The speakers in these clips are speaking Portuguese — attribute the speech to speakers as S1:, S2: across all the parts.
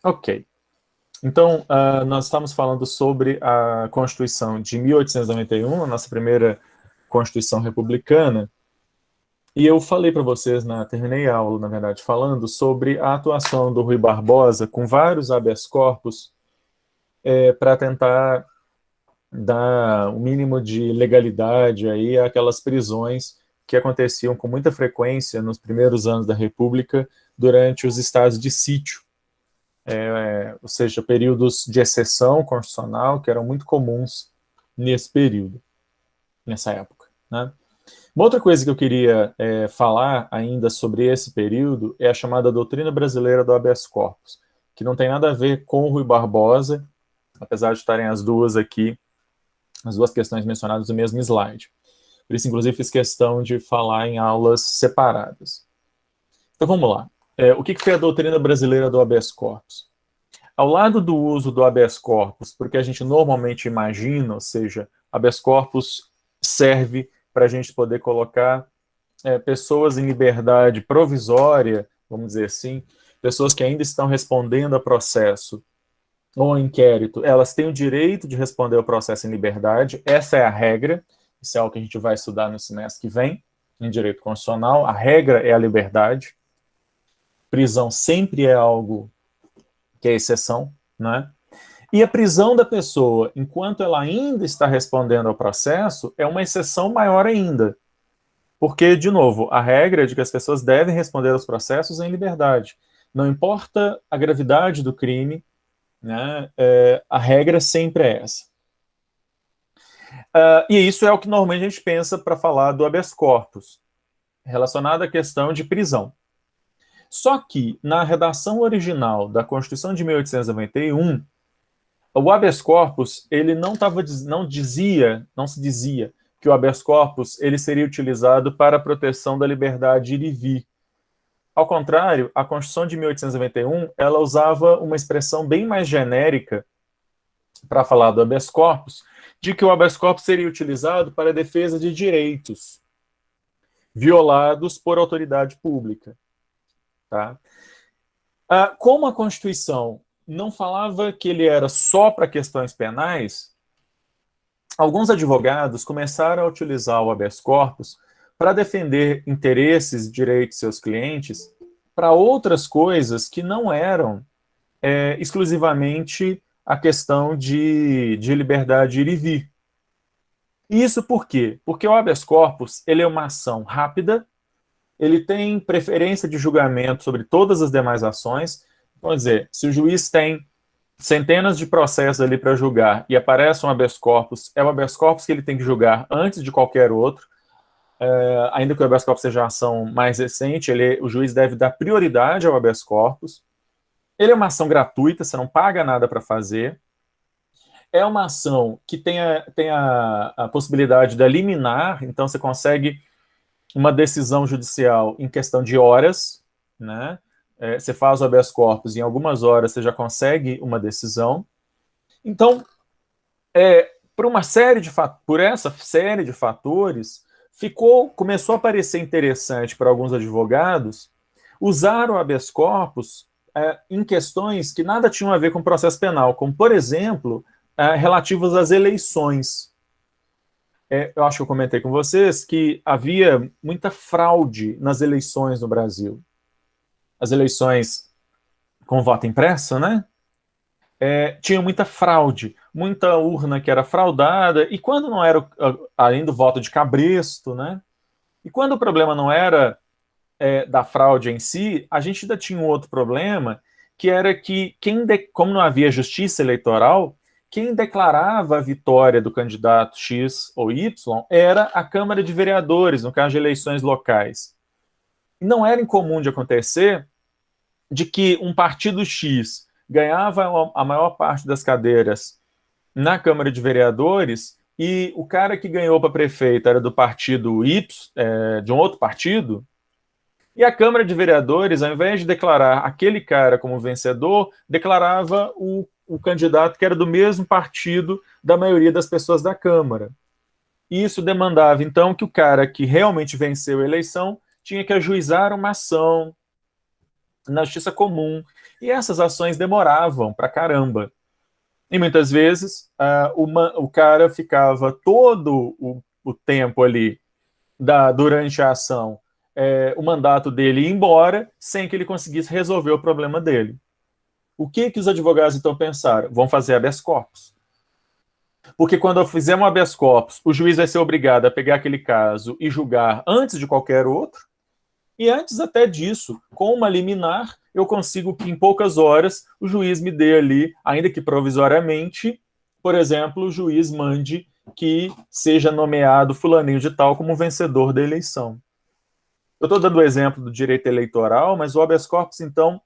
S1: Ok. Então, nós estamos falando sobre a Constituição de 1891, a nossa primeira Constituição republicana, e eu falei para vocês, terminei a aula, na verdade, falando sobre a atuação do Rui Barbosa com vários habeas corpus para tentar dar o mínimo de legalidade aí àquelas prisões que aconteciam com muita frequência nos primeiros anos da República durante os estados de sítio, ou seja, períodos de exceção constitucional que eram muito comuns nesse período, nessa época, né? Uma outra coisa que eu queria falar ainda sobre esse período é a chamada doutrina brasileira do habeas corpus, que não tem nada a ver com o Rui Barbosa, apesar de estarem as duas aqui, as duas questões mencionadas no mesmo slide. Por isso, inclusive, fiz questão de falar em aulas separadas. Então, vamos lá. O que foi a doutrina brasileira do habeas corpus? Ao lado do uso do habeas corpus, porque a gente normalmente imagina, ou seja, habeas corpus serve para a gente poder colocar pessoas em liberdade provisória, vamos dizer assim, pessoas que ainda estão respondendo a processo ou a inquérito, elas têm o direito de responder ao processo em liberdade, essa é a regra, isso é algo que a gente vai estudar no semestre que vem, em direito constitucional, a regra é a liberdade, prisão sempre é algo que é exceção, né? E a prisão da pessoa, enquanto ela ainda está respondendo ao processo, é uma exceção maior ainda. Porque, de novo, a regra é de que as pessoas devem responder aos processos em liberdade. Não importa a gravidade do crime, né, a regra sempre é essa. E isso é o que normalmente a gente pensa para falar do habeas corpus, relacionado à questão de prisão. Só que, na redação original da Constituição de 1891, o habeas corpus, ele não se dizia que o habeas corpus ele seria utilizado para a proteção da liberdade de ir e vir. Ao contrário, a Constituição de 1891, ela usava uma expressão bem mais genérica para falar do habeas corpus, de que o habeas corpus seria utilizado para a defesa de direitos violados por autoridade pública. Tá? Como a Constituição não falava que ele era só para questões penais, alguns advogados começaram a utilizar o habeas corpus para defender interesses e direitos de seus clientes para outras coisas que não eram exclusivamente a questão de liberdade de ir e vir. E isso por quê? Porque o habeas corpus ele é uma ação rápida, ele tem preferência de julgamento sobre todas as demais ações. Vamos dizer, se o juiz tem centenas de processos ali para julgar e aparece um habeas corpus, é o habeas corpus que ele tem que julgar antes de qualquer outro, ainda que o habeas corpus seja uma ação mais recente, o juiz deve dar prioridade ao habeas corpus. Ele é uma ação gratuita, você não paga nada para fazer. É uma ação que tem a possibilidade de liminar, então você consegue uma decisão judicial em questão de horas, né? Você faz o habeas corpus, em algumas horas você já consegue uma decisão. Então, por essa série de fatores, começou a parecer interessante para alguns advogados usar o habeas corpus em questões que nada tinham a ver com o processo penal, como, por exemplo, relativas às eleições. Eu acho que eu comentei com vocês que havia muita fraude nas eleições no Brasil. As eleições com voto impresso, né? Tinha muita fraude, muita urna que era fraudada, e quando não era, além do voto de cabresto, né? E quando o problema não era da fraude em si, a gente ainda tinha um outro problema, que era que, como não havia justiça eleitoral, quem declarava a vitória do candidato X ou Y era a Câmara de Vereadores, no caso de eleições locais. E não era incomum de acontecer de que um partido X ganhava a maior parte das cadeiras na Câmara de Vereadores e o cara que ganhou para prefeito era do partido Y, de um outro partido, e a Câmara de Vereadores, ao invés de declarar aquele cara como vencedor, declarava o candidato que era do mesmo partido da maioria das pessoas da Câmara. E isso demandava, então, que o cara que realmente venceu a eleição tinha que ajuizar uma ação na justiça comum, e essas ações demoravam pra caramba. E muitas vezes o cara ficava todo o tempo ali durante a ação, o mandato dele ia embora sem que ele conseguisse resolver o problema dele. O que os advogados então pensaram? Vão fazer habeas corpus. Porque quando fizermos habeas corpus, o juiz vai ser obrigado a pegar aquele caso e julgar antes de qualquer outro, e antes até disso, com uma liminar, eu consigo que em poucas horas o juiz me dê ali, ainda que provisoriamente, por exemplo, o juiz mande que seja nomeado fulaninho de tal como vencedor da eleição. Eu estou dando o exemplo do direito eleitoral, mas o habeas corpus, então,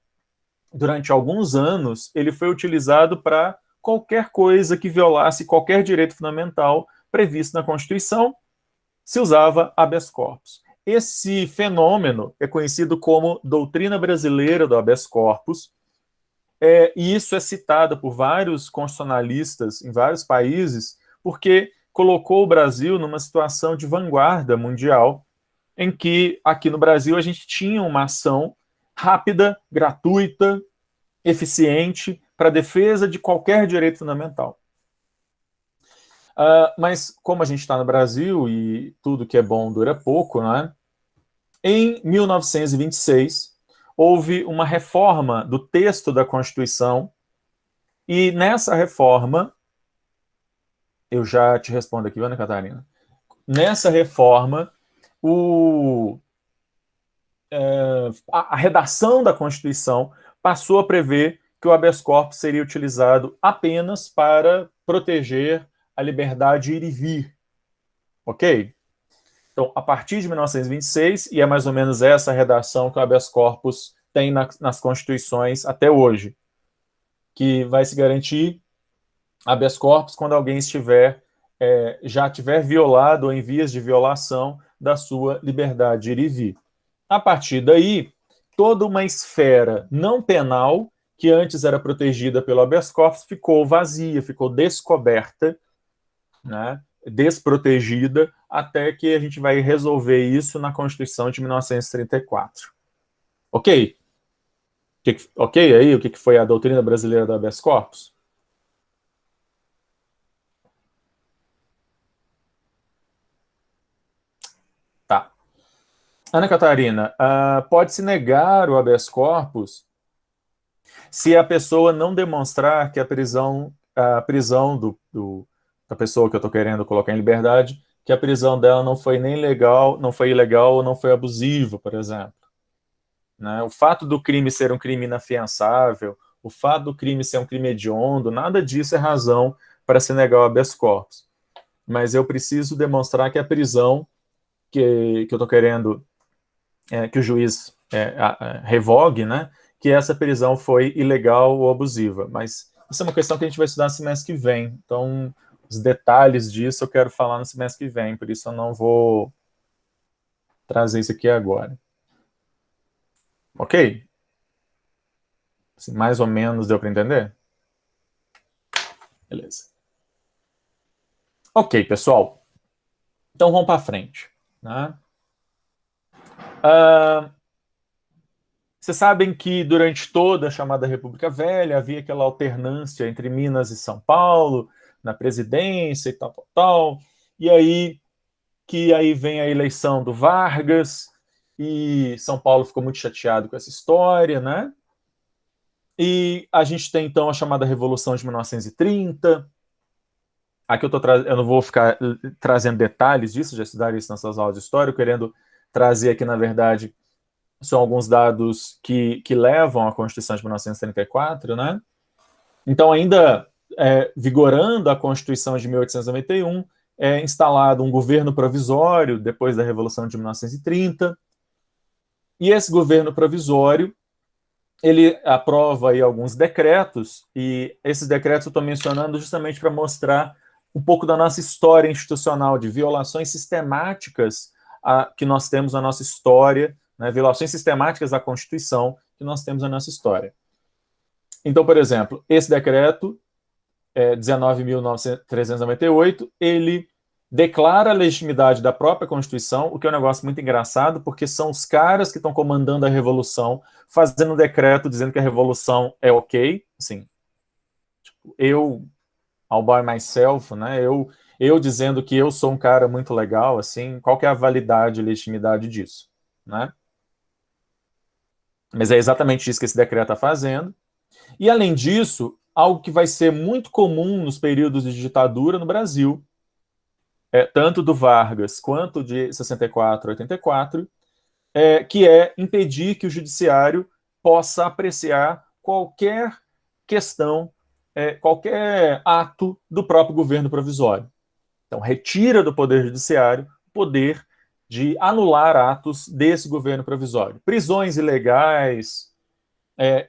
S1: durante alguns anos, ele foi utilizado para qualquer coisa que violasse qualquer direito fundamental previsto na Constituição, se usava habeas corpus. Esse fenômeno é conhecido como doutrina brasileira do habeas corpus, e isso é citado por vários constitucionalistas em vários países, porque colocou o Brasil numa situação de vanguarda mundial, em que aqui no Brasil a gente tinha uma ação rápida, gratuita, eficiente para a defesa de qualquer direito fundamental. Mas como a gente está no Brasil e tudo que é bom dura pouco, né? Em 1926, houve uma reforma do texto da Constituição, e nessa reforma, eu já te respondo aqui, Ana Catarina, nessa reforma, a redação da Constituição passou a prever que o habeas corpus seria utilizado apenas para proteger a liberdade de ir e vir. Ok? Então, a partir de 1926, e é mais ou menos essa redação que o habeas corpus tem nas constituições até hoje, que vai se garantir habeas corpus quando alguém já tiver violado ou em vias de violação da sua liberdade de ir e vir. A partir daí, toda uma esfera não penal, que antes era protegida pelo habeas corpus, ficou vazia, ficou descoberta, né, desprotegida, até que a gente vai resolver isso na Constituição de 1934. Ok? Ok aí o que foi a doutrina brasileira do habeas corpus? Tá. Ana Catarina, pode-se negar o habeas corpus se a pessoa não demonstrar que a prisão da pessoa que eu estou querendo colocar em liberdade, que a prisão dela não foi nem legal, não foi ilegal ou não foi abusiva, por exemplo. Né? O fato do crime ser um crime inafiançável, o fato do crime ser um crime hediondo, nada disso é razão para se negar o habeas corpus. Mas eu preciso demonstrar que a prisão que eu estou querendo que o juiz revogue, né, que essa prisão foi ilegal ou abusiva. Mas isso é uma questão que a gente vai estudar no semestre que vem. Então, os detalhes disso eu quero falar no semestre que vem, por isso eu não vou trazer isso aqui agora. Ok? Assim, mais ou menos deu para entender? Beleza. Ok, pessoal. Então vamos para frente. Né? Vocês sabem que durante toda a chamada República Velha havia aquela alternância entre Minas e São Paulo, na presidência e tal, tal, tal. E aí vem a eleição do Vargas, e São Paulo ficou muito chateado com essa história, né? E a gente tem então a chamada Revolução de 1930. Aqui eu não vou ficar trazendo detalhes disso, já estudaram isso nessas aulas de história, querendo trazer aqui, na verdade, são alguns dados que levam à Constituição de 1934, né? Então, ainda vigorando a Constituição de 1891, é instalado um governo provisório depois da Revolução de 1930, e esse governo provisório ele aprova aí alguns decretos, e esses decretos eu estou mencionando justamente para mostrar um pouco da nossa história institucional, de violações sistemáticas que nós temos na nossa história, né, violações sistemáticas da Constituição que nós temos na nossa história. Então, por exemplo, esse decreto, 19.398, ele declara a legitimidade da própria Constituição, o que é um negócio muito engraçado, porque são os caras que estão comandando a Revolução, fazendo um decreto dizendo que a Revolução é ok, assim, tipo, eu, all by myself, né, eu dizendo que eu sou um cara muito legal, assim, qual que é a validade e legitimidade disso, né? Mas é exatamente isso que esse decreto está fazendo. E, além disso, algo que vai ser muito comum nos períodos de ditadura no Brasil, tanto do Vargas quanto de 64 a 84, que é impedir que o judiciário possa apreciar qualquer questão, qualquer ato do próprio governo provisório. Então, retira do Poder Judiciário o poder de anular atos desse governo provisório. Prisões ilegais,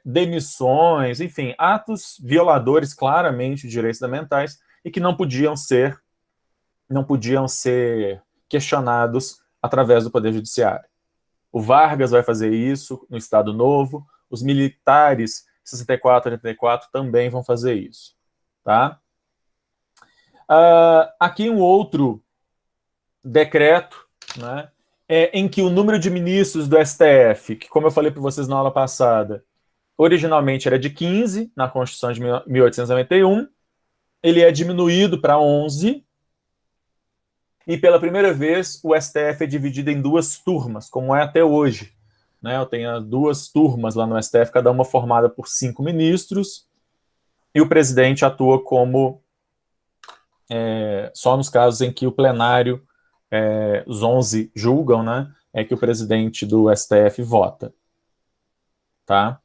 S1: demissões, enfim, atos violadores claramente de direitos fundamentais e que não podiam ser questionados através do Poder Judiciário. O Vargas vai fazer isso no Estado Novo, os militares 64 e 84 também vão fazer isso. Tá? Aqui um outro decreto, né, em que o número de ministros do STF, que, como eu falei para vocês na aula passada, originalmente era de 15, na Constituição de 1891, ele é diminuído para 11, e pela primeira vez o STF é dividido em duas turmas, como é até hoje. Né? Eu tenho duas turmas lá no STF, cada uma formada por 5 ministros, e o presidente atua como só nos casos em que o plenário, os 11 julgam, né, é que o presidente do STF vota. Tá?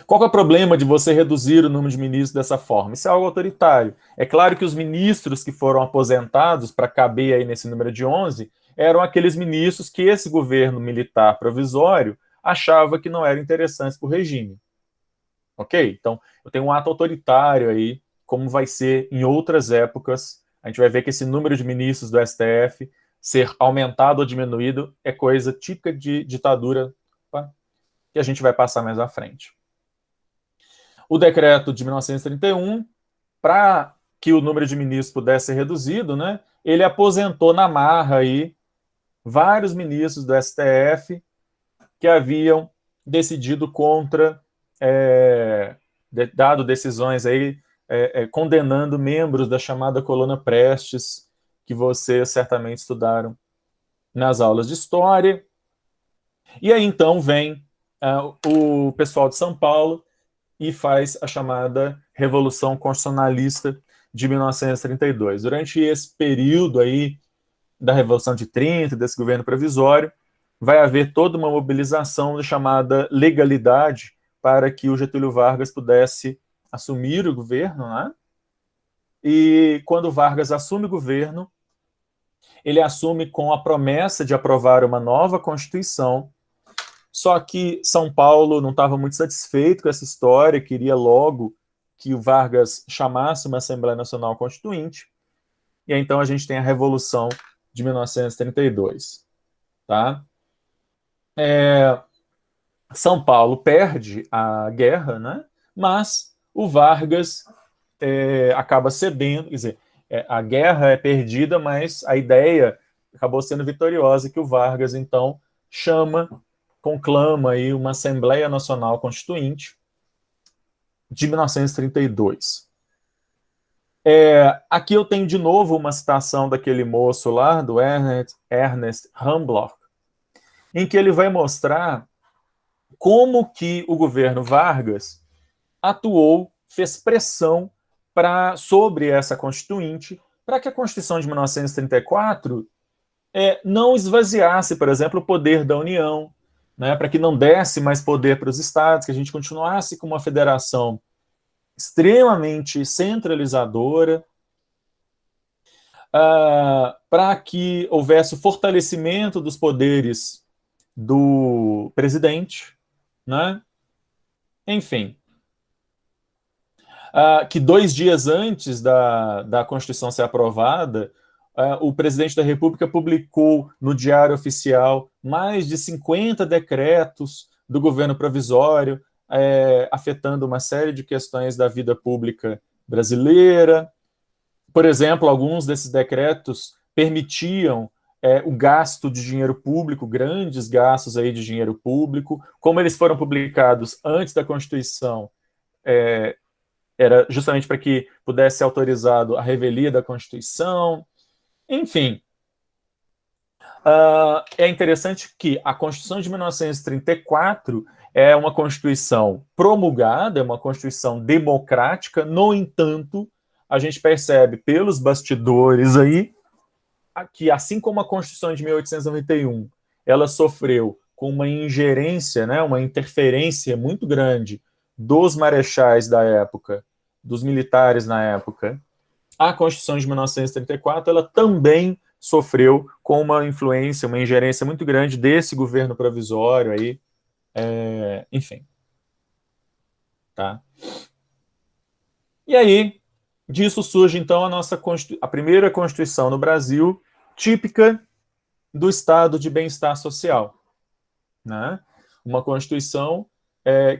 S1: Qual é o problema de você reduzir o número de ministros dessa forma? Isso é algo autoritário. É claro que os ministros que foram aposentados para caber aí nesse número de 11 eram aqueles ministros que esse governo militar provisório achava que não eram interessantes para o regime. Ok? Então, eu tenho um ato autoritário aí, como vai ser em outras épocas. A gente vai ver que esse número de ministros do STF ser aumentado ou diminuído é coisa típica de ditadura, tá? Que a gente vai passar mais à frente. O decreto de 1931, para que o número de ministros pudesse ser reduzido, né, ele aposentou na marra aí vários ministros do STF que haviam decidido contra, dado decisões aí, condenando membros da chamada coluna Prestes, que vocês certamente estudaram nas aulas de história. E aí então vem o pessoal de São Paulo e faz a chamada Revolução Constitucionalista de 1932. Durante esse período aí da Revolução de 30, desse governo provisório, vai haver toda uma mobilização chamada legalidade para que o Getúlio Vargas pudesse assumir o governo, né? E quando Vargas assume o governo, ele assume com a promessa de aprovar uma nova Constituição. Só que São Paulo não estava muito satisfeito com essa história, queria logo que o Vargas chamasse uma Assembleia Nacional Constituinte. E aí, então a gente tem a Revolução de 1932. Tá? São Paulo perde a guerra, né? Mas o Vargas acaba cedendo, quer dizer, a guerra é perdida, mas a ideia acabou sendo vitoriosa, que o Vargas, então, conclama aí uma Assembleia Nacional Constituinte de 1932. Aqui eu tenho de novo uma citação daquele moço lá, do Ernest Rambloch, em que ele vai mostrar como que o governo Vargas atuou, fez pressão sobre essa Constituinte, para que a Constituição de 1934 não esvaziasse, por exemplo, o poder da União, né, para que não desse mais poder para os estados, que a gente continuasse com uma federação extremamente centralizadora, para que houvesse o fortalecimento dos poderes do presidente, né? Enfim, que 2 dias antes da Constituição ser aprovada, o presidente da República publicou no Diário Oficial mais de 50 decretos do governo provisório, afetando uma série de questões da vida pública brasileira. por exemplo, alguns desses decretos permitiam o gasto de dinheiro público, grandes gastos aí de dinheiro público. Como eles foram publicados antes da Constituição, era justamente para que pudesse ser autorizado a revelia da Constituição. Enfim, é interessante que a Constituição de 1934 é uma Constituição promulgada, é uma Constituição democrática. No entanto, a gente percebe pelos bastidores aí que, assim como a Constituição de 1891, ela sofreu com uma ingerência, né, uma interferência muito grande dos marechais da época, dos militares na época, a Constituição de 1934 ela também sofreu com uma influência, uma ingerência muito grande desse governo provisório aí, enfim. Tá? E aí, disso surge então a primeira Constituição no Brasil, típica do estado de bem-estar social. Né? Uma Constituição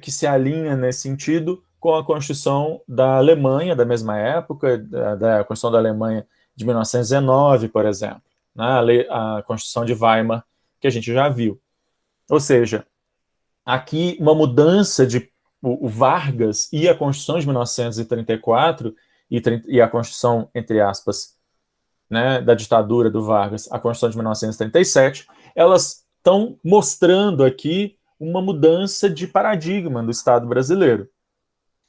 S1: que se alinha nesse sentido com a Constituição da Alemanha, da mesma época, da Constituição da Alemanha de 1919, por exemplo, né? A Constituição de Weimar, que a gente já viu. Ou seja, aqui uma mudança o Vargas e a Constituição de 1934 e a Constituição, entre aspas, né, da ditadura do Vargas, a Constituição de 1937, elas estão mostrando aqui uma mudança de paradigma do Estado brasileiro.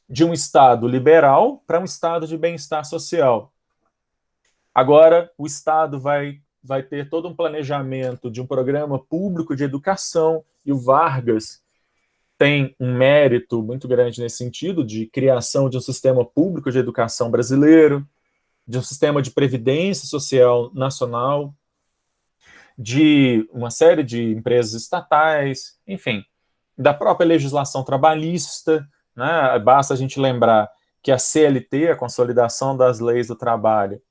S1: De um Estado liberal para um Estado de bem-estar social. Agora, o Estado vai ter todo um planejamento de um programa público de educação, e o Vargas tem um mérito muito grande nesse sentido, de criação de um sistema público de educação brasileiro, de um sistema de previdência social nacional, de uma série de empresas estatais, enfim, da própria legislação trabalhista, né? Basta a gente lembrar que a CLT, a Consolidação das Leis do Trabalho,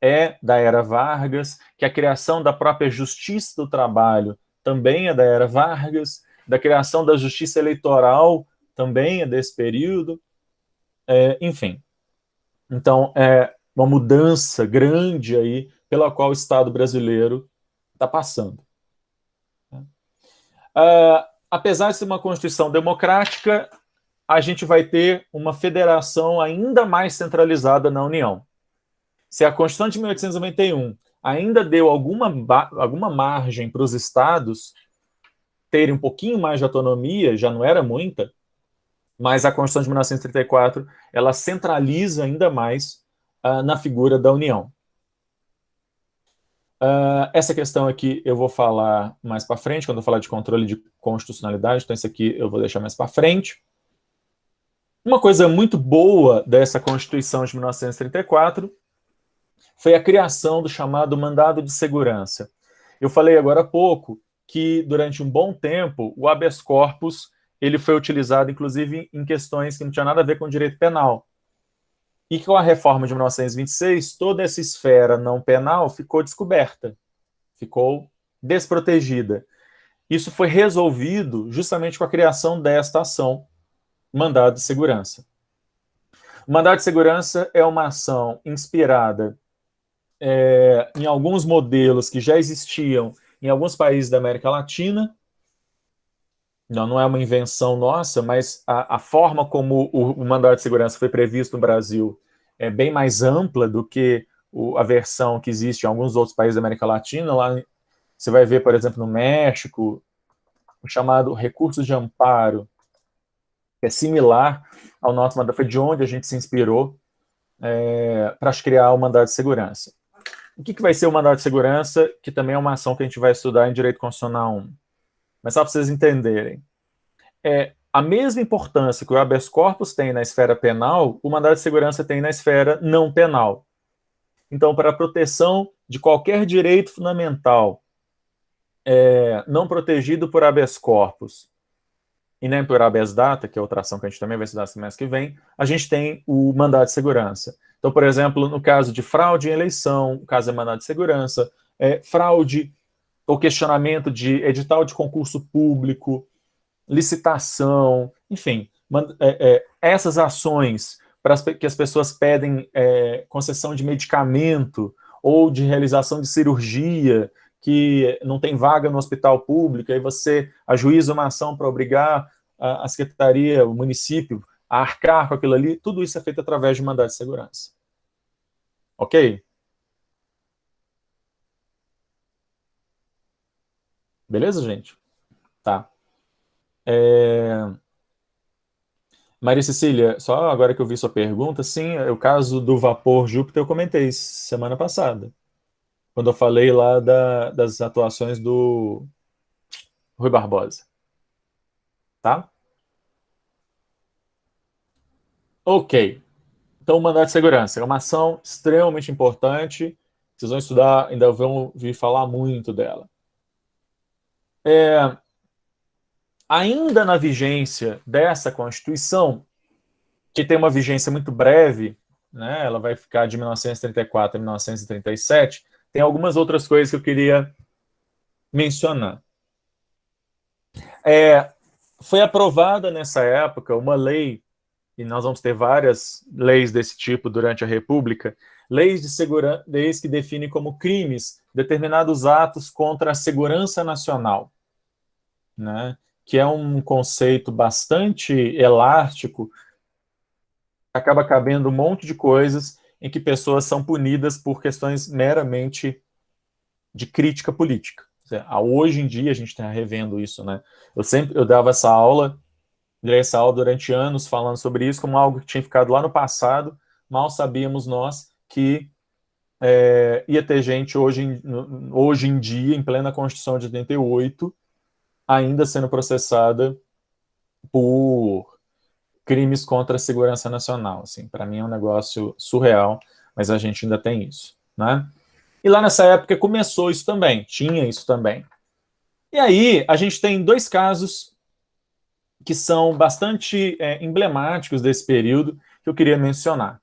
S1: é da era Vargas, que a criação da própria Justiça do Trabalho também é da era Vargas, da criação da Justiça Eleitoral também é desse período, enfim. Então, é uma mudança grande aí pela qual o Estado brasileiro está passando. Apesar de ser uma Constituição democrática, a gente vai ter uma federação ainda mais centralizada na União. Se a Constituição de 1891 ainda deu alguma margem para os estados terem um pouquinho mais de autonomia, já não era muita, mas a Constituição de 1934 ela centraliza ainda mais na figura da União. Essa questão aqui eu vou falar mais para frente, quando eu falar de controle de constitucionalidade, então isso aqui eu vou deixar mais para frente. Uma coisa muito boa dessa Constituição de 1934 foi a criação do chamado mandado de segurança. Eu falei agora há pouco que, durante um bom tempo, o habeas corpus ele foi utilizado, inclusive, em questões que não tinham nada a ver com o direito penal. E com a reforma de 1926, toda essa esfera não penal ficou descoberta, ficou desprotegida. Isso foi resolvido justamente com a criação desta ação, mandado de segurança. O mandado de segurança é uma ação inspirada em alguns modelos que já existiam em alguns países da América Latina. Não é uma invenção nossa, mas a forma como o mandado de segurança foi previsto no Brasil é bem mais ampla do que a versão que existe em alguns outros países da América Latina. Lá você vai ver, por exemplo, no México, o chamado recurso de amparo, que é similar ao nosso mandado, foi de onde a gente se inspirou para criar o mandado de segurança. O que vai ser o mandado de segurança, que também é uma ação que a gente vai estudar em Direito Constitucional 1. Mas só para vocês entenderem. A mesma importância que o habeas corpus tem na esfera penal, o mandado de segurança tem na esfera não penal. Então, para a proteção de qualquer direito fundamental não protegido por habeas corpus e nem por habeas data, que é outra ação que a gente também vai estudar semana que vem, a gente tem o mandado de segurança. Então, por exemplo, no caso de fraude em eleição, o caso é mandado de segurança, fraude ou questionamento de edital de concurso público, licitação, enfim, essas ações que as pessoas pedem concessão de medicamento ou de realização de cirurgia, que não tem vaga no hospital público, aí você ajuiza uma ação para obrigar a secretaria, o município, a arcar com aquilo ali, tudo isso é feito através de mandado de segurança. Ok? Beleza, gente? Tá. Maria Cecília, só agora que eu vi sua pergunta, sim, o caso do vapor Júpiter eu comentei semana passada, quando eu falei lá das atuações do Rui Barbosa, tá? Ok. Então, o mandado de segurança é uma ação extremamente importante, vocês vão estudar, ainda vão ouvir falar muito dela. Ainda na vigência dessa Constituição, que tem uma vigência muito breve, né? Ela vai ficar de 1934 a 1937, tem algumas outras coisas que eu queria mencionar. Foi aprovada nessa época uma lei, e nós vamos ter várias leis desse tipo durante a República, leis de segurança, leis que definem como crimes determinados atos contra a segurança nacional, né? Que é um conceito bastante elástico, acaba cabendo um monte de coisas em que pessoas são punidas por questões meramente de crítica política. Hoje em dia a gente está revendo isso, né? Eu dava dei essa aula durante anos falando sobre isso como algo que tinha ficado lá no passado. Mal sabíamos nós que ia ter gente hoje em dia, em plena Constituição de 88, ainda sendo processada por crimes contra a segurança nacional. Assim, para mim é um negócio surreal, mas a gente ainda tem isso, né? E lá nessa época começou isso também, tinha isso também. E aí a gente tem dois casos que são bastante emblemáticos desse período que eu queria mencionar.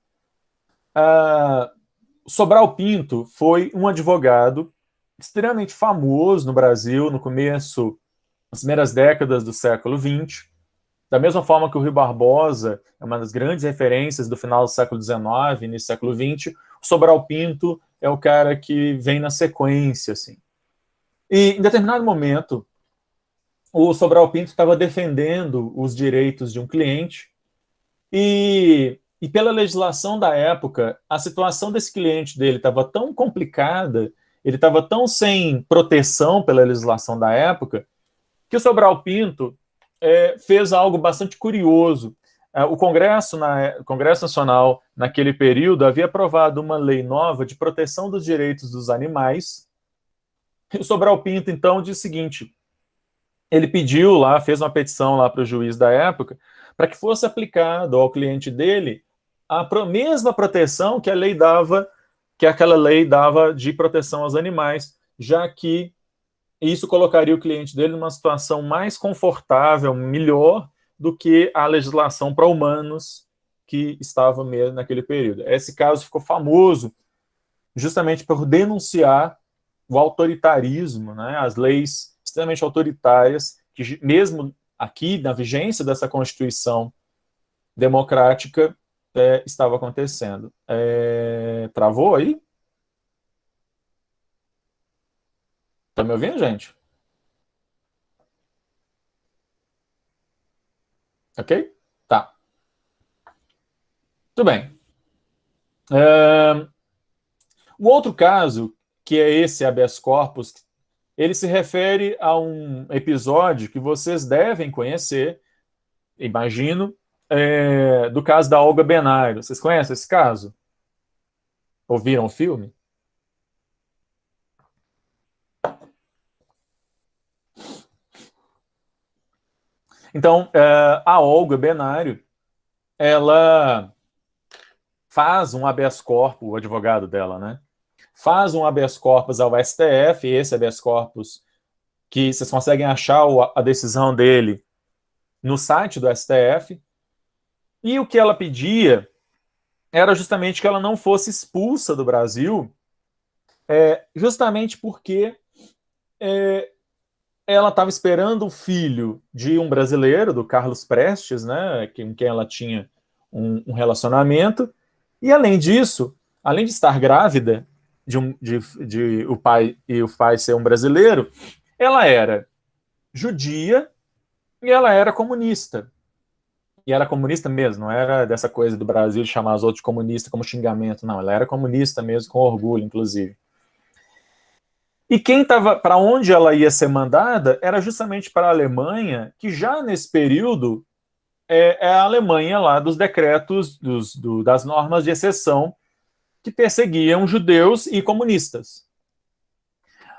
S1: Sobral Pinto foi um advogado extremamente famoso no Brasil no começo, nas primeiras décadas do século XX. Da mesma forma que o Rui Barbosa é uma das grandes referências do final do século XIX, início do século XX, o Sobral Pinto é o cara que vem na sequência, assim. E em determinado momento, o Sobral Pinto estava defendendo os direitos de um cliente e pela legislação da época, a situação desse cliente dele estava tão complicada, ele estava tão sem proteção pela legislação da época, que o Sobral Pinto fez algo bastante curioso. O Congresso Nacional, naquele período, havia aprovado uma lei nova de proteção dos direitos dos animais. E o Sobral Pinto, então, disse o seguinte: ele pediu lá, fez uma petição lá para o juiz da época, para que fosse aplicado ao cliente dele a mesma proteção que a lei dava, que aquela lei dava de proteção aos animais, já que isso colocaria o cliente dele numa situação mais confortável, melhor do que a legislação para humanos que estava mesmo naquele período. Esse caso ficou famoso justamente por denunciar o autoritarismo, né, as leis extremamente autoritárias, que mesmo aqui, na vigência dessa Constituição democrática, estava acontecendo. Travou aí? Tá me ouvindo, gente? Ok? Tá. Tudo bem. O outro caso, que é esse habeas corpus, ele se refere a um episódio que vocês devem conhecer, imagino, do caso da Olga Benário. Vocês conhecem esse caso? Ouviram o filme? Então, a Olga Benário, ela faz um habeas corpus, o advogado dela, né? Faz um habeas corpus ao STF, esse habeas corpus que vocês conseguem achar a decisão dele no site do STF, e o que ela pedia era justamente que ela não fosse expulsa do Brasil, justamente porque ela estava esperando o filho de um brasileiro, do Carlos Prestes, né, com quem ela tinha um relacionamento, e além disso, além de estar grávida, de o pai ser um brasileiro, ela era judia e ela era comunista. E era comunista mesmo, não era dessa coisa do Brasil de chamar os outros de comunista como xingamento, não, ela era comunista mesmo, com orgulho, inclusive. E quem estava, para onde ela ia ser mandada, era justamente para a Alemanha, que já nesse período é a Alemanha lá dos decretos, das normas de exceção que perseguiam judeus e comunistas.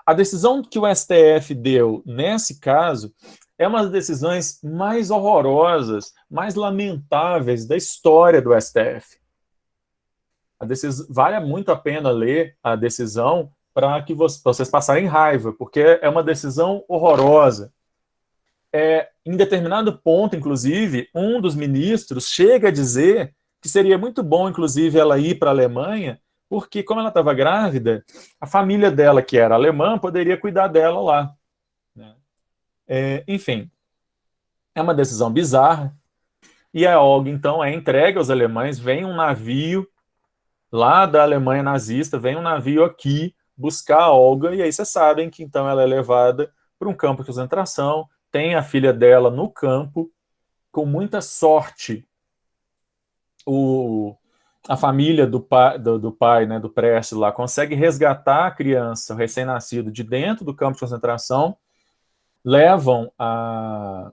S1: A decisão que o STF deu nesse caso é uma das decisões mais horrorosas, mais lamentáveis da história do STF. Vale muito a pena ler a decisão para que vocês passarem raiva, porque é uma decisão horrorosa. Em determinado ponto, inclusive, um dos ministros chega a dizer que seria muito bom, inclusive, ela ir para a Alemanha, porque, como ela estava grávida, a família dela, que era alemã, poderia cuidar dela lá. Né? Enfim, é uma decisão bizarra. E a Olga, então, é entregue aos alemães. Vem um navio lá da Alemanha nazista, vem um navio aqui buscar a Olga, e aí vocês sabem que, então, ela é levada para um campo de concentração, tem a filha dela no campo, com muita sorte, a família do pai, né, do Prestes lá, consegue resgatar a criança, o recém-nascido, de dentro do campo de concentração, levam a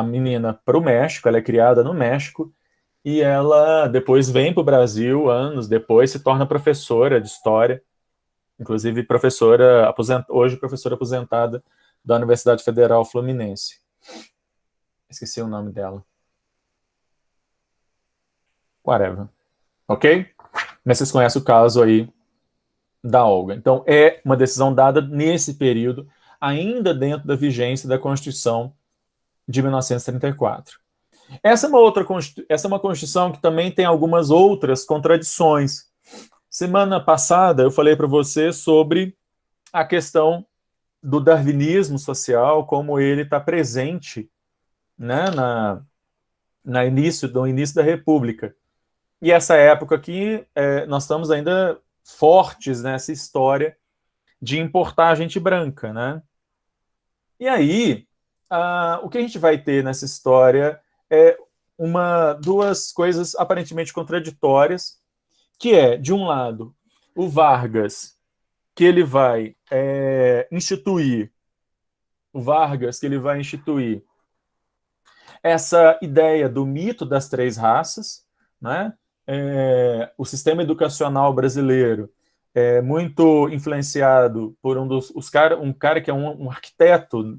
S1: menina para o México, ela é criada no México, e ela depois vem para o Brasil, anos depois, se torna professora de história, inclusive hoje professora aposentada da Universidade Federal Fluminense. Esqueci o nome dela. Whatever. Ok? Mas vocês conhecem o caso aí da Olga. Então, é uma decisão dada nesse período, ainda dentro da vigência da Constituição de 1934. Essa é uma Constituição que também tem algumas outras contradições. Semana passada eu falei para você sobre a questão do darwinismo social, como ele está presente, né, no início da República. E essa época aqui, nós estamos ainda fortes nessa história de importar gente branca, né? E aí, o que a gente vai ter nessa história é duas coisas aparentemente contraditórias, que é, de um lado, o Vargas, que ele vai instituir essa ideia do mito das três raças, né? O sistema educacional brasileiro é muito influenciado por um cara que é um arquiteto,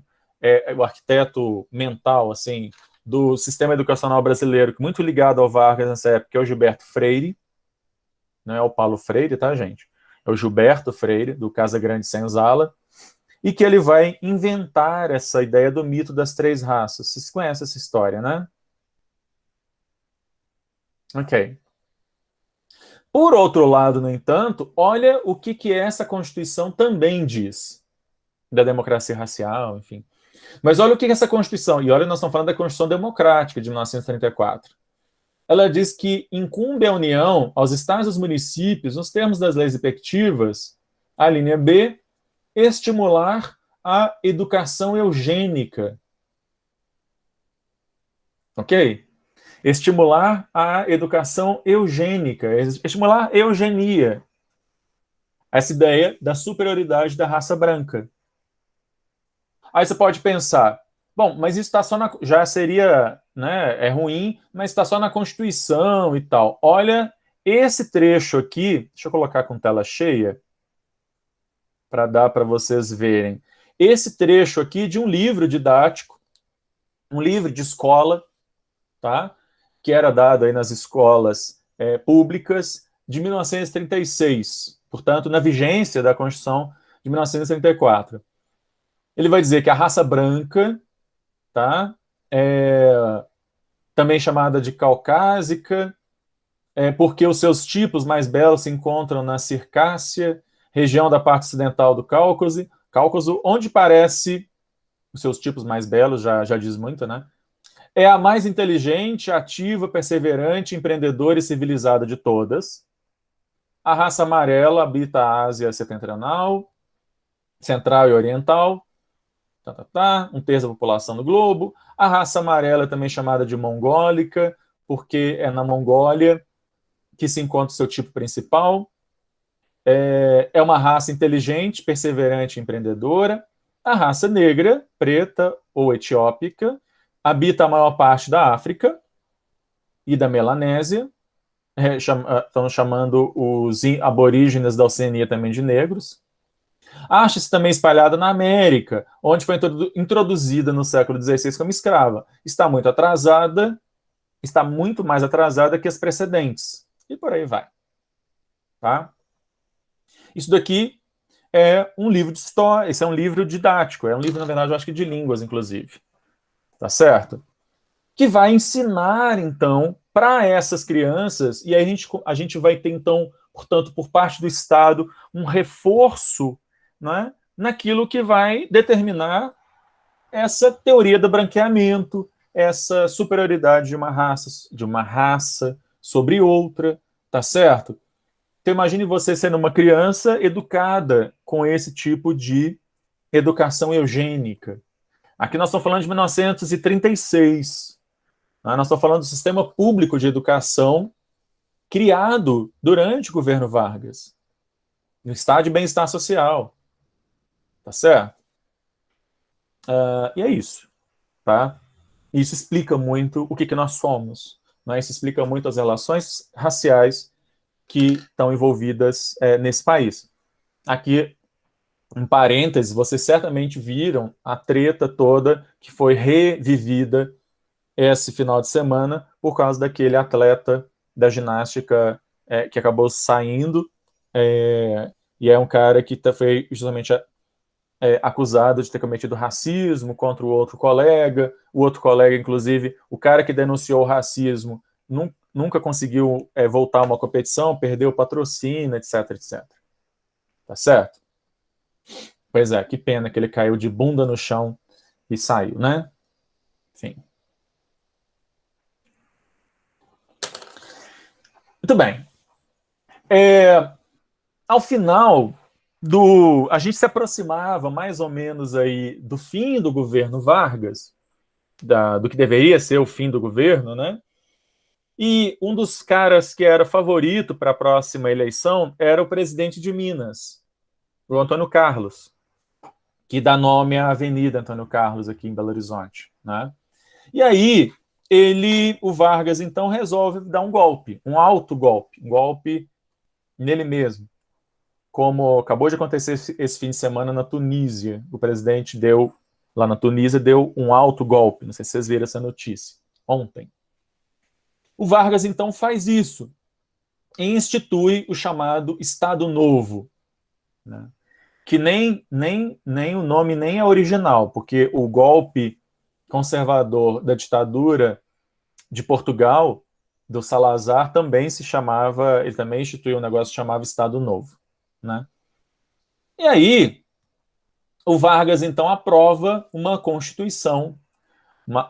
S1: o arquiteto mental, assim, do sistema educacional brasileiro, muito ligado ao Vargas nessa época, que é o Gilberto Freire, não é o Paulo Freire, tá, gente? É o Gilberto Freire, do Casa Grande Senzala, e que ele vai inventar essa ideia do mito das três raças. Vocês conhecem essa história, né? Ok. Por outro lado, no entanto, olha o que essa Constituição também diz da democracia racial, enfim. Mas olha o que essa Constituição, e olha, nós estamos falando da Constituição Democrática de 1934. Ela diz que incumbe à União, aos estados e aos municípios, nos termos das leis respectivas, a linha B, estimular a educação eugênica. Ok? Estimular a educação eugênica, estimular a eugenia. Essa ideia da superioridade da raça branca. Aí você pode pensar, bom, mas isso está só já seria, né, é ruim, mas está só na Constituição e tal. Olha, esse trecho aqui, deixa eu colocar com tela cheia, para dar para vocês verem. Esse trecho aqui de um livro didático, um livro de escola, tá? Que era dado aí nas escolas públicas de 1936, portanto, na vigência da Constituição de 1934. Ele vai dizer que a raça branca, tá? Também chamada de caucásica, porque os seus tipos mais belos se encontram na Circácia, região da parte ocidental do Cáucaso, onde parece os seus tipos mais belos, já diz muito, né? É a mais inteligente, ativa, perseverante, empreendedora e civilizada de todas. A raça amarela habita a Ásia Setentrional, Central e Oriental. Um terço da população do globo. A raça amarela é também chamada de mongólica, porque é na Mongólia que se encontra o seu tipo principal. É uma raça inteligente, perseverante e empreendedora. A raça negra, preta ou etiópica, habita a maior parte da África e da Melanésia. Estão chamando os aborígenes da Oceania também de negros. Acha-se também espalhada na América, onde foi introduzida no século XVI como escrava. Está muito atrasada, está muito mais atrasada que as precedentes. E por aí vai. Tá? Isso daqui é um livro de história, esse é um livro didático, é um livro, na verdade, eu acho que de línguas, inclusive. Tá certo? Que vai ensinar, então, para essas crianças, e aí a gente vai ter, então, portanto, por parte do Estado, um reforço, né, naquilo que vai determinar essa teoria do branqueamento, essa superioridade de uma raça sobre outra, tá certo? Então imagine você sendo uma criança educada com esse tipo de educação eugênica. Aqui nós estamos falando de 1936. Nós estamos falando do sistema público de educação criado durante o governo Vargas, no estado de bem-estar social. Tá certo? E é isso. Tá? Isso explica muito o que nós somos. Né? Isso explica muito as relações raciais que estão envolvidas nesse país. Aqui, em parênteses, vocês certamente viram a treta toda que foi revivida esse final de semana por causa daquele atleta da ginástica que acabou saindo, e é um cara que foi justamente acusado de ter cometido racismo contra o outro colega, inclusive, o cara que denunciou o racismo nunca conseguiu voltar a uma competição, perdeu o patrocínio, etc, etc. Tá certo? Pois é, que pena que ele caiu de bunda no chão e saiu, né? Enfim. Muito bem. Ao final a gente se aproximava mais ou menos aí do fim do governo Vargas, do que deveria ser o fim do governo, né? E um dos caras que era favorito para a próxima eleição era o presidente de Minas, o Antônio Carlos, que dá nome à Avenida Antônio Carlos aqui em Belo Horizonte, né? E aí o Vargas então resolve dar um golpe, um alto golpe, um golpe nele mesmo, como acabou de acontecer esse fim de semana na Tunísia. O presidente lá na Tunísia, deu um alto golpe. Não sei se vocês viram essa notícia ontem. O Vargas, então, faz isso e institui o chamado Estado Novo, né? Que nem o nome nem é original, porque o golpe conservador da ditadura de Portugal, do Salazar, também se chamava, ele também instituiu um negócio que chamava Estado Novo, né? E aí, o Vargas, então, aprova uma constituição,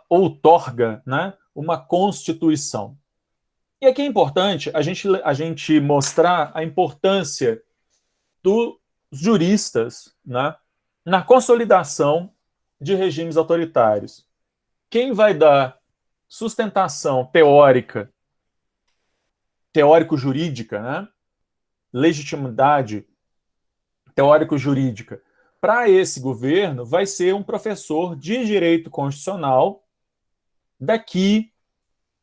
S1: outorga, né, uma constituição. E aqui é importante a gente mostrar a importância dos juristas, né, na consolidação de regimes autoritários. Quem vai dar sustentação teórico-jurídica, né, legitimidade teórico-jurídica para esse governo vai ser um professor de direito constitucional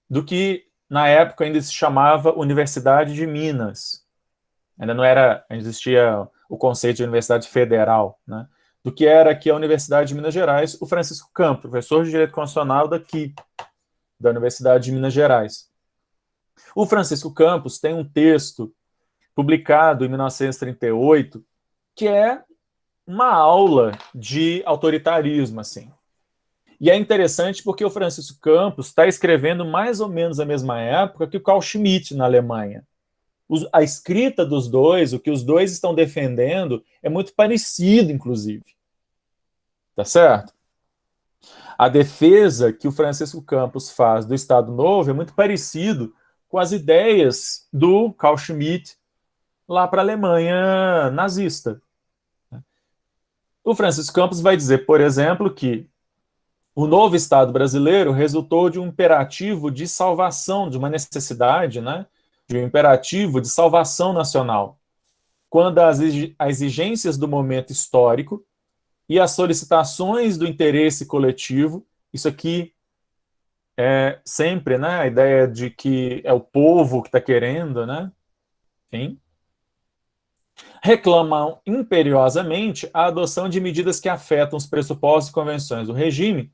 S1: do que na época ainda se chamava Universidade de Minas. Ainda existia o conceito de Universidade Federal, né? Do que era aqui a Universidade de Minas Gerais, o Francisco Campos, professor de direito constitucional da Universidade de Minas Gerais. O Francisco Campos tem um texto publicado em 1938 que é uma aula de autoritarismo, assim. E é interessante porque o Francisco Campos está escrevendo mais ou menos na mesma época que o Carl Schmitt na Alemanha. A escrita dos dois, o que os dois estão defendendo, é muito parecido, inclusive. Tá certo? A defesa que o Francisco Campos faz do Estado Novo é muito parecido com as ideias do Carl Schmitt lá para a Alemanha nazista. O Francisco Campos vai dizer, por exemplo, que o novo Estado brasileiro resultou de um imperativo de salvação, de uma necessidade, né, de um imperativo de salvação nacional, quando as exigências do momento histórico e as solicitações do interesse coletivo, isso aqui é sempre, né, a ideia de que é o povo que está querendo, né, enfim, reclamam imperiosamente a adoção de medidas que afetam os pressupostos e convenções do regime,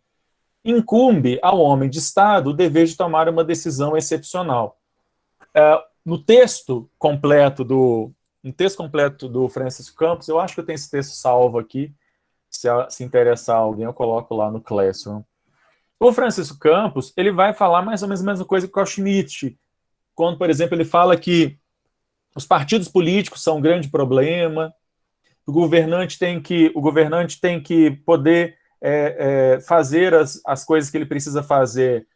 S1: incumbe ao homem de Estado o dever de tomar uma decisão excepcional. No texto completo do Francisco Campos, eu acho que eu tenho esse texto salvo aqui, se interessar alguém, eu coloco lá no Classroom. O Francisco Campos, ele vai falar mais ou menos a mesma coisa que o Schmitt, quando, por exemplo, ele fala que os partidos políticos são um grande problema, o governante tem que poder fazer as coisas que ele precisa fazer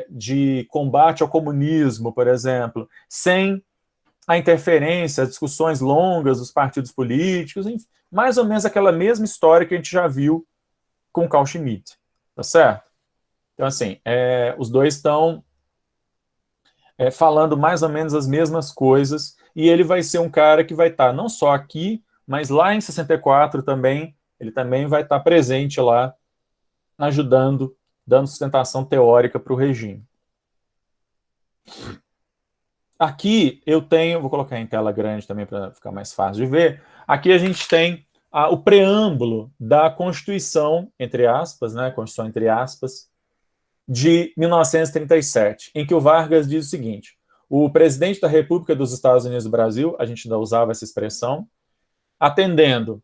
S1: de combate ao comunismo, por exemplo, sem a interferência, as discussões longas dos partidos políticos, enfim, mais ou menos aquela mesma história que a gente já viu com Carl Schmitt, tá certo? Então, assim, os dois estão falando mais ou menos as mesmas coisas, e ele vai ser um cara que vai estar não só aqui, mas lá em 64 também, ele também vai estar presente lá, ajudando, dando sustentação teórica para o regime. Aqui eu tenho, vou colocar em tela grande também para ficar mais fácil de ver, aqui a gente tem o preâmbulo da Constituição, entre aspas, né, Constituição entre aspas, de 1937, em que o Vargas diz o seguinte: o presidente da República dos Estados Unidos do Brasil, a gente ainda usava essa expressão, atendendo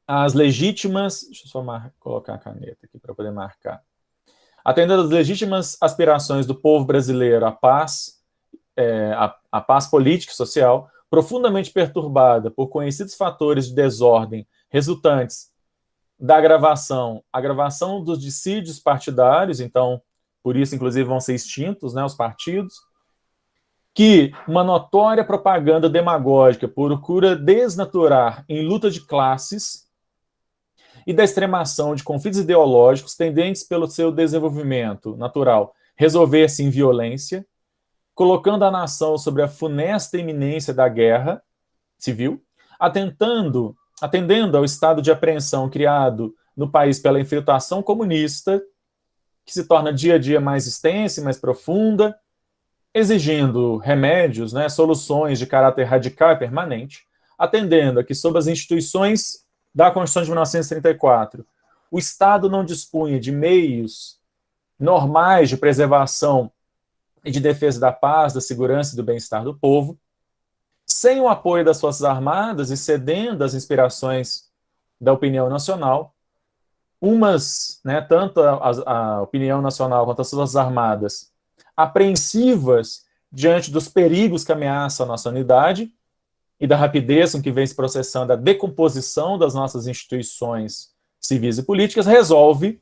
S1: às legítimas, deixa eu só colocar a caneta aqui para poder marcar, atendendo às legítimas aspirações do povo brasileiro à paz, a paz política e social, profundamente perturbada por conhecidos fatores de desordem resultantes da agravação dos dissídios partidários, então, por isso, inclusive, vão ser extintos, né, os partidos, que uma notória propaganda demagógica procura desnaturar em luta de classes e da extremação de conflitos ideológicos tendentes pelo seu desenvolvimento natural resolver-se em violência, colocando a nação sobre a funesta iminência da guerra civil, atendendo ao estado de apreensão criado no país pela infiltração comunista, que se torna dia a dia mais extensa e mais profunda, exigindo remédios, né, soluções de caráter radical e permanente, atendendo a que, sob as instituições da Constituição de 1934, o Estado não dispunha de meios normais de preservação e de defesa da paz, da segurança e do bem-estar do povo, sem o apoio das Forças Armadas e cedendo às inspirações da opinião nacional, tanto a opinião nacional quanto as Forças Armadas, apreensivas diante dos perigos que ameaçam a nossa unidade e da rapidez com que vem se processando a decomposição das nossas instituições civis e políticas, resolve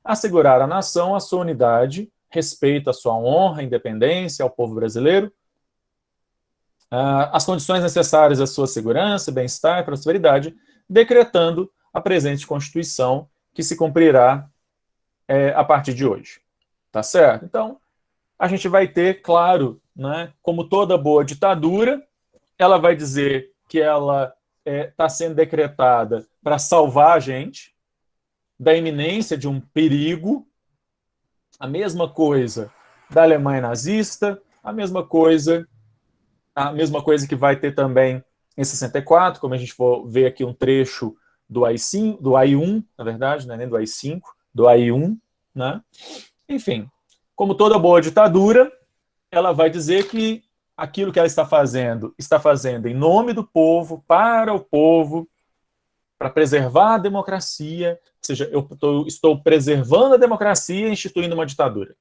S1: assegurar à nação a sua unidade, respeito à sua honra, independência, ao povo brasileiro, as condições necessárias à sua segurança, bem-estar e prosperidade, decretando a presente Constituição, que se cumprirá a partir de hoje. Tá certo? Então, a gente vai ter, claro, né, como toda boa ditadura, ela vai dizer que ela está sendo decretada para salvar a gente da iminência de um perigo, a mesma coisa da Alemanha nazista, a mesma coisa que vai ter também em 64, como a gente for ver aqui um trecho do AI-5, do AI-1, na verdade, não é nem do AI-5, do AI-1, né? Enfim, como toda boa ditadura, ela vai dizer que aquilo que ela está fazendo em nome do povo, para o povo, para preservar a democracia, ou seja, eu estou preservando a democracia e instituindo uma ditadura.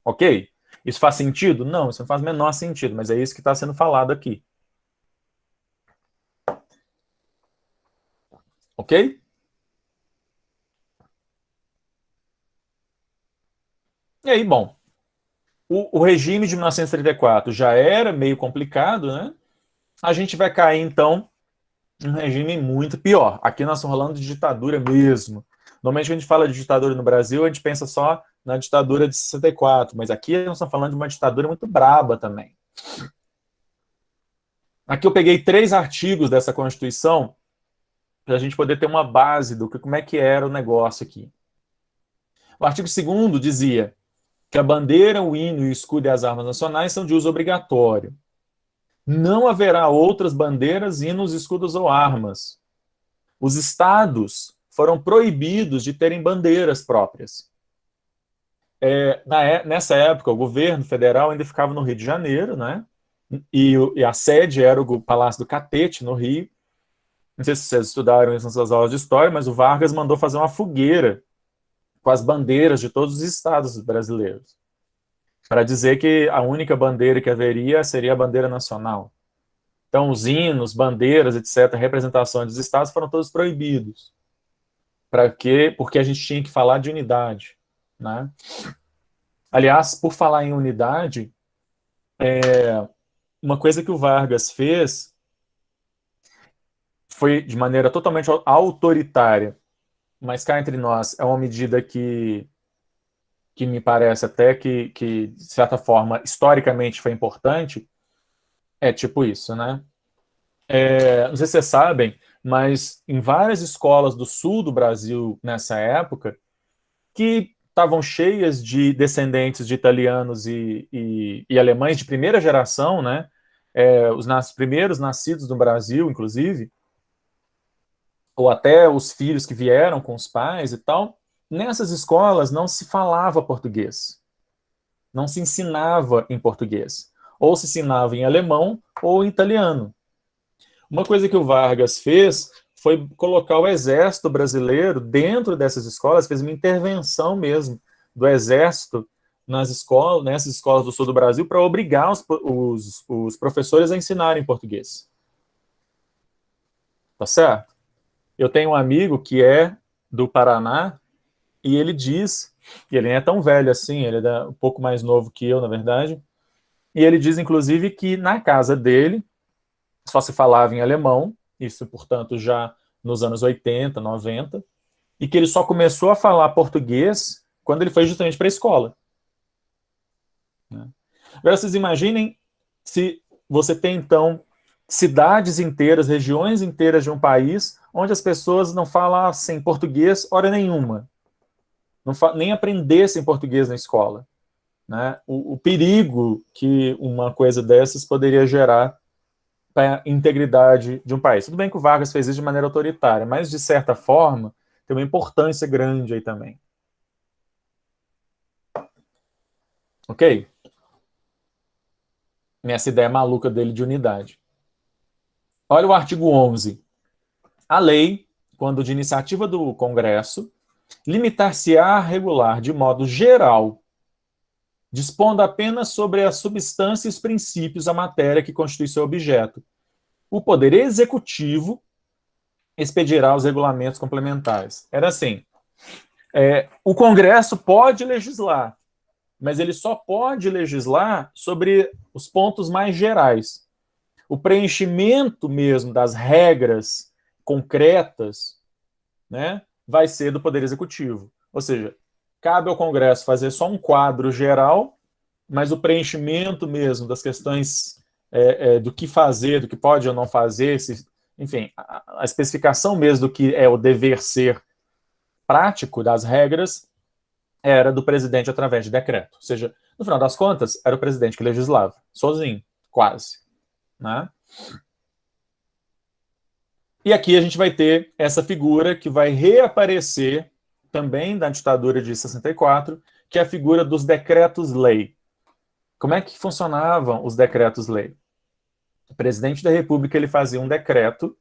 S1: Ok? Isso faz sentido? Não, isso não faz o menor sentido, mas é isso que está sendo falado aqui. Ok? E aí, bom, o regime de 1934 já era meio complicado, né? A gente vai cair, então, um regime muito pior. Aqui nós estamos falando de ditadura mesmo. Normalmente, quando a gente fala de ditadura no Brasil, a gente pensa só na ditadura de 64, mas aqui nós estamos falando de uma ditadura muito braba também. Aqui eu peguei 3 artigos dessa Constituição para a gente poder ter uma base do que, como é que era o negócio aqui. O artigo 2º dizia que a bandeira, o hino, o escudo e as armas nacionais são de uso obrigatório. Não haverá outras bandeiras, hinos, escudos ou armas. Os estados foram proibidos de terem bandeiras próprias. Nessa época, o governo federal ainda ficava no Rio de Janeiro, né? E a sede era o Palácio do Catete, no Rio. Não sei se vocês estudaram isso nas suas aulas de história, mas o Vargas mandou fazer uma fogueira com as bandeiras de todos os estados brasileiros, para dizer que a única bandeira que haveria seria a bandeira nacional. Então, os hinos, bandeiras, etc., representações dos estados foram todos proibidos. Para quê? Porque a gente tinha que falar de unidade, né? Aliás, por falar em unidade, uma coisa que o Vargas fez foi de maneira totalmente autoritária, mas cá entre nós é uma medida que me parece até que, de certa forma, historicamente foi importante, é tipo isso, né? Não sei se vocês sabem, mas em várias escolas do sul do Brasil nessa época, que estavam cheias de descendentes de italianos e alemães de primeira geração, né? Os primeiros nascidos no Brasil, inclusive, ou até os filhos que vieram com os pais e tal, nessas escolas não se falava português, não se ensinava em português, ou se ensinava em alemão ou em italiano. Uma coisa que o Vargas fez foi colocar o exército brasileiro dentro dessas escolas, fez uma intervenção mesmo do exército nessas escolas do sul do Brasil, para obrigar os professores a ensinarem português. Tá certo? Eu tenho um amigo que é do Paraná e ele diz, e ele não é tão velho assim, ele é um pouco mais novo que eu, na verdade, e ele diz, inclusive, que na casa dele só se falava em alemão, isso, portanto, já nos anos 80, 90, e que ele só começou a falar português quando ele foi justamente para a escola. Agora, vocês imaginem se você tem, então, cidades inteiras, regiões inteiras de um país onde as pessoas não falassem português hora nenhuma, nem aprendessem português na escola. Né? O perigo que uma coisa dessas poderia gerar para a integridade de um país. Tudo bem que o Vargas fez isso de maneira autoritária, mas, de certa forma, tem uma importância grande aí também. Ok? Nessa ideia maluca dele de unidade. Olha o artigo 11. A lei, quando de iniciativa do Congresso, limitar-se-á a regular de modo geral, dispondo apenas sobre a substância e os princípios a matéria que constitui seu objeto. O Poder Executivo expedirá os regulamentos complementares. Era assim, o Congresso pode legislar, mas ele só pode legislar sobre os pontos mais gerais. O preenchimento mesmo das regras concretas, né, vai ser do Poder Executivo. Ou seja, cabe ao Congresso fazer só um quadro geral, mas o preenchimento mesmo das questões do que fazer, do que pode ou não fazer, enfim, a especificação mesmo do que é o dever ser prático das regras era do presidente através de decreto. Ou seja, no final das contas, era o presidente que legislava, sozinho, quase. Né? E aqui a gente vai ter essa figura que vai reaparecer também da ditadura de 64, que é a figura dos decretos-lei. Como é que funcionavam os decretos-lei? O presidente da República ele fazia um decreto,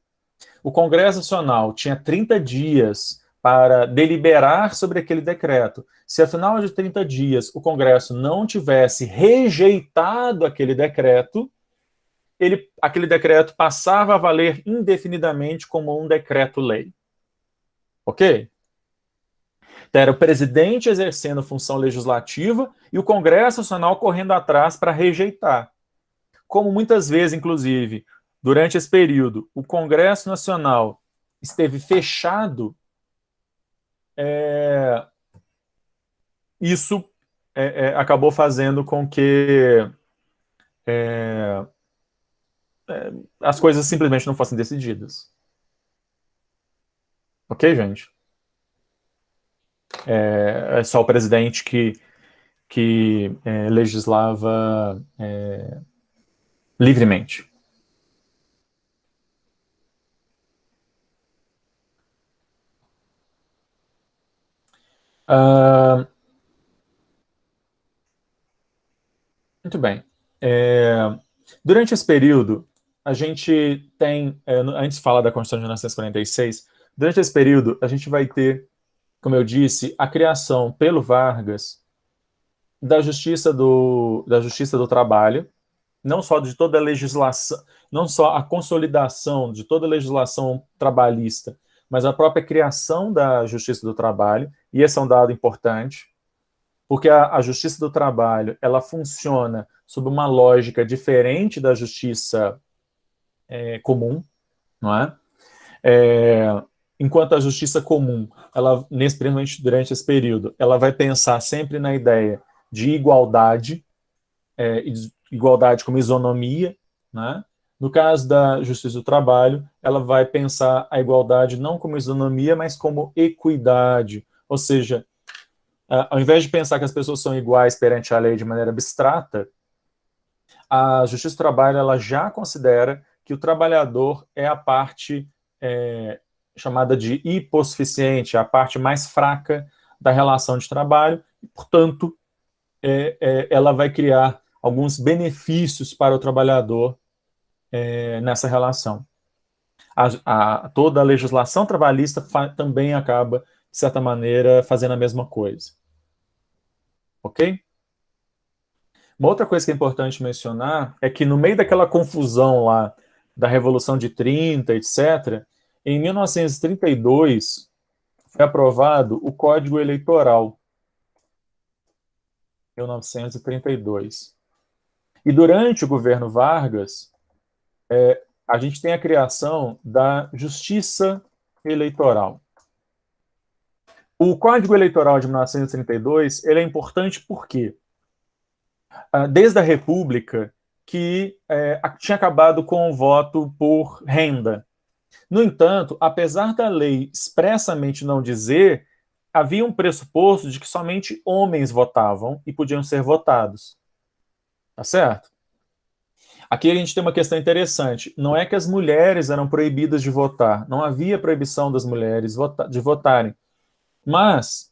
S1: o Congresso Nacional tinha 30 dias para deliberar sobre aquele decreto. Se, ao final de 30 dias, o Congresso não tivesse rejeitado aquele decreto, aquele decreto passava a valer indefinidamente como um decreto-lei. Ok? Era o presidente exercendo função legislativa e o Congresso Nacional correndo atrás para rejeitar. Como muitas vezes, inclusive, durante esse período, o Congresso Nacional esteve fechado, isso acabou fazendo com que as coisas simplesmente não fossem decididas. Ok, gente? É só o presidente que legislava livremente. Muito bem. Durante esse período, a gente tem, antes de falar da Constituição de 1946, durante esse período, a gente vai ter, como eu disse, a criação pelo Vargas da Justiça do Trabalho, não só de toda a legislação, não só a consolidação de toda a legislação trabalhista, mas a própria criação da Justiça do Trabalho, e esse é um dado importante, porque a Justiça do Trabalho, ela funciona sob uma lógica diferente da Justiça comum, não é? Enquanto a Justiça comum, ela, principalmente durante esse período, ela vai pensar sempre na ideia de igualdade, igualdade como isonomia, né? No caso da Justiça do Trabalho, ela vai pensar a igualdade não como isonomia, mas como equidade, ou seja, ao invés de pensar que as pessoas são iguais perante a lei de maneira abstrata, a Justiça do Trabalho ela já considera que o trabalhador é a parte chamada de hipossuficiente, a parte mais fraca da relação de trabalho, e, portanto, ela vai criar alguns benefícios para o trabalhador nessa relação. Toda a legislação trabalhista também acaba, de certa maneira, fazendo a mesma coisa. Ok? Uma outra coisa que é importante mencionar é que no meio daquela confusão lá da Revolução de 30, etc., em 1932 foi aprovado o Código Eleitoral. 1932. E durante o governo Vargas, a gente tem a criação da Justiça Eleitoral. O Código Eleitoral de 1932 ele é importante porque, desde a República, que tinha acabado com o voto por renda. No entanto, apesar da lei expressamente não dizer, havia um pressuposto de que somente homens votavam e podiam ser votados. Tá certo? Aqui a gente tem uma questão interessante. Não é que as mulheres eram proibidas de votar. Não havia proibição das mulheres de votarem. Mas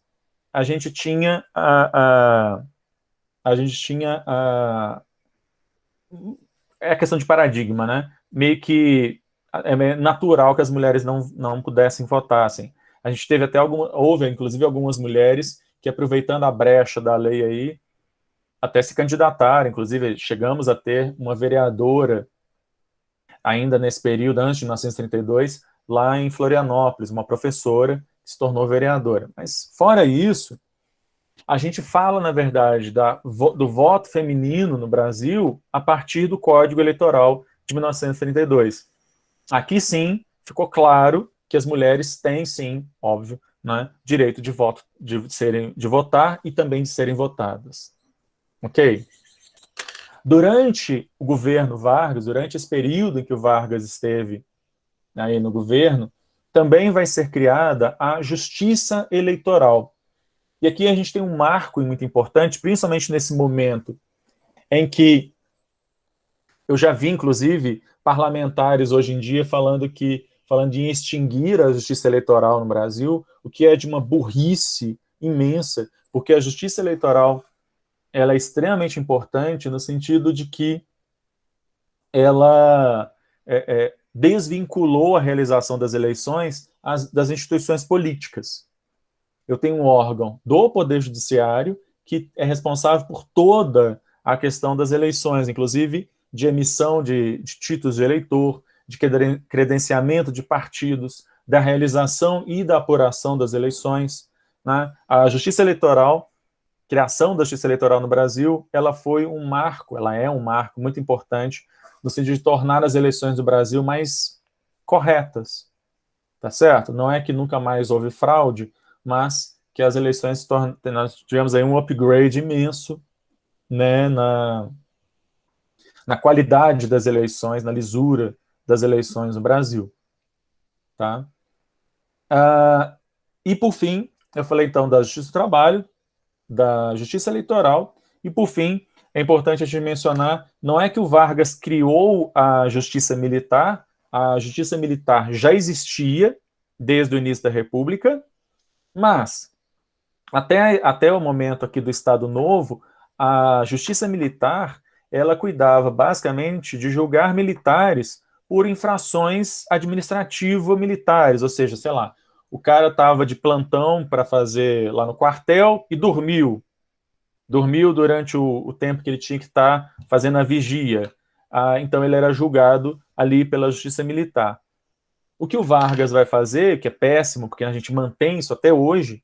S1: a gente tinha é a questão de paradigma, né? Meio que é natural que as mulheres não pudessem votar, assim. A gente teve até houve inclusive algumas mulheres que, aproveitando a brecha da lei aí, até se candidataram, inclusive chegamos a ter uma vereadora ainda nesse período, antes de 1932, lá em Florianópolis, uma professora que se tornou vereadora. Mas fora isso, a gente fala, na verdade, do voto feminino no Brasil a partir do Código Eleitoral de 1932. Aqui sim ficou claro que as mulheres têm sim, óbvio, né, direito de voto, de votar e também de serem votadas. Ok? Durante o governo Vargas, durante esse período em que o Vargas esteve aí no governo, também vai ser criada a Justiça Eleitoral. E aqui a gente tem um marco muito importante, principalmente nesse momento em que eu já vi, inclusive, parlamentares hoje em dia falando em extinguir a Justiça Eleitoral no Brasil, o que é de uma burrice imensa, porque a Justiça Eleitoral ela é extremamente importante no sentido de que ela desvinculou a realização das eleições das instituições políticas. Eu tenho um órgão do Poder Judiciário que é responsável por toda a questão das eleições, inclusive de emissão de títulos de eleitor, de credenciamento de partidos, da realização e da apuração das eleições, né? A justiça eleitoral, criação da justiça eleitoral no Brasil, ela foi um marco, ela é um marco muito importante no sentido de tornar as eleições do Brasil mais corretas, tá certo? Não é que nunca mais houve fraude, mas que as eleições se tornam, nós tivemos aí um upgrade imenso, né, na qualidade das eleições, na lisura das eleições no Brasil, tá? E por fim, eu falei então da Justiça do Trabalho, da Justiça Eleitoral, e por fim, é importante a gente mencionar, não é que o Vargas criou a Justiça Militar já existia desde o início da República, mas até o momento aqui do Estado Novo, a Justiça Militar, ela cuidava basicamente de julgar militares por infrações administrativo-militares, ou seja, sei lá, o cara estava de plantão para fazer lá no quartel e dormiu durante o tempo que ele tinha que estar fazendo a vigia. Então ele era julgado ali pela Justiça Militar. O que o Vargas vai fazer, que é péssimo, porque a gente mantém isso até hoje,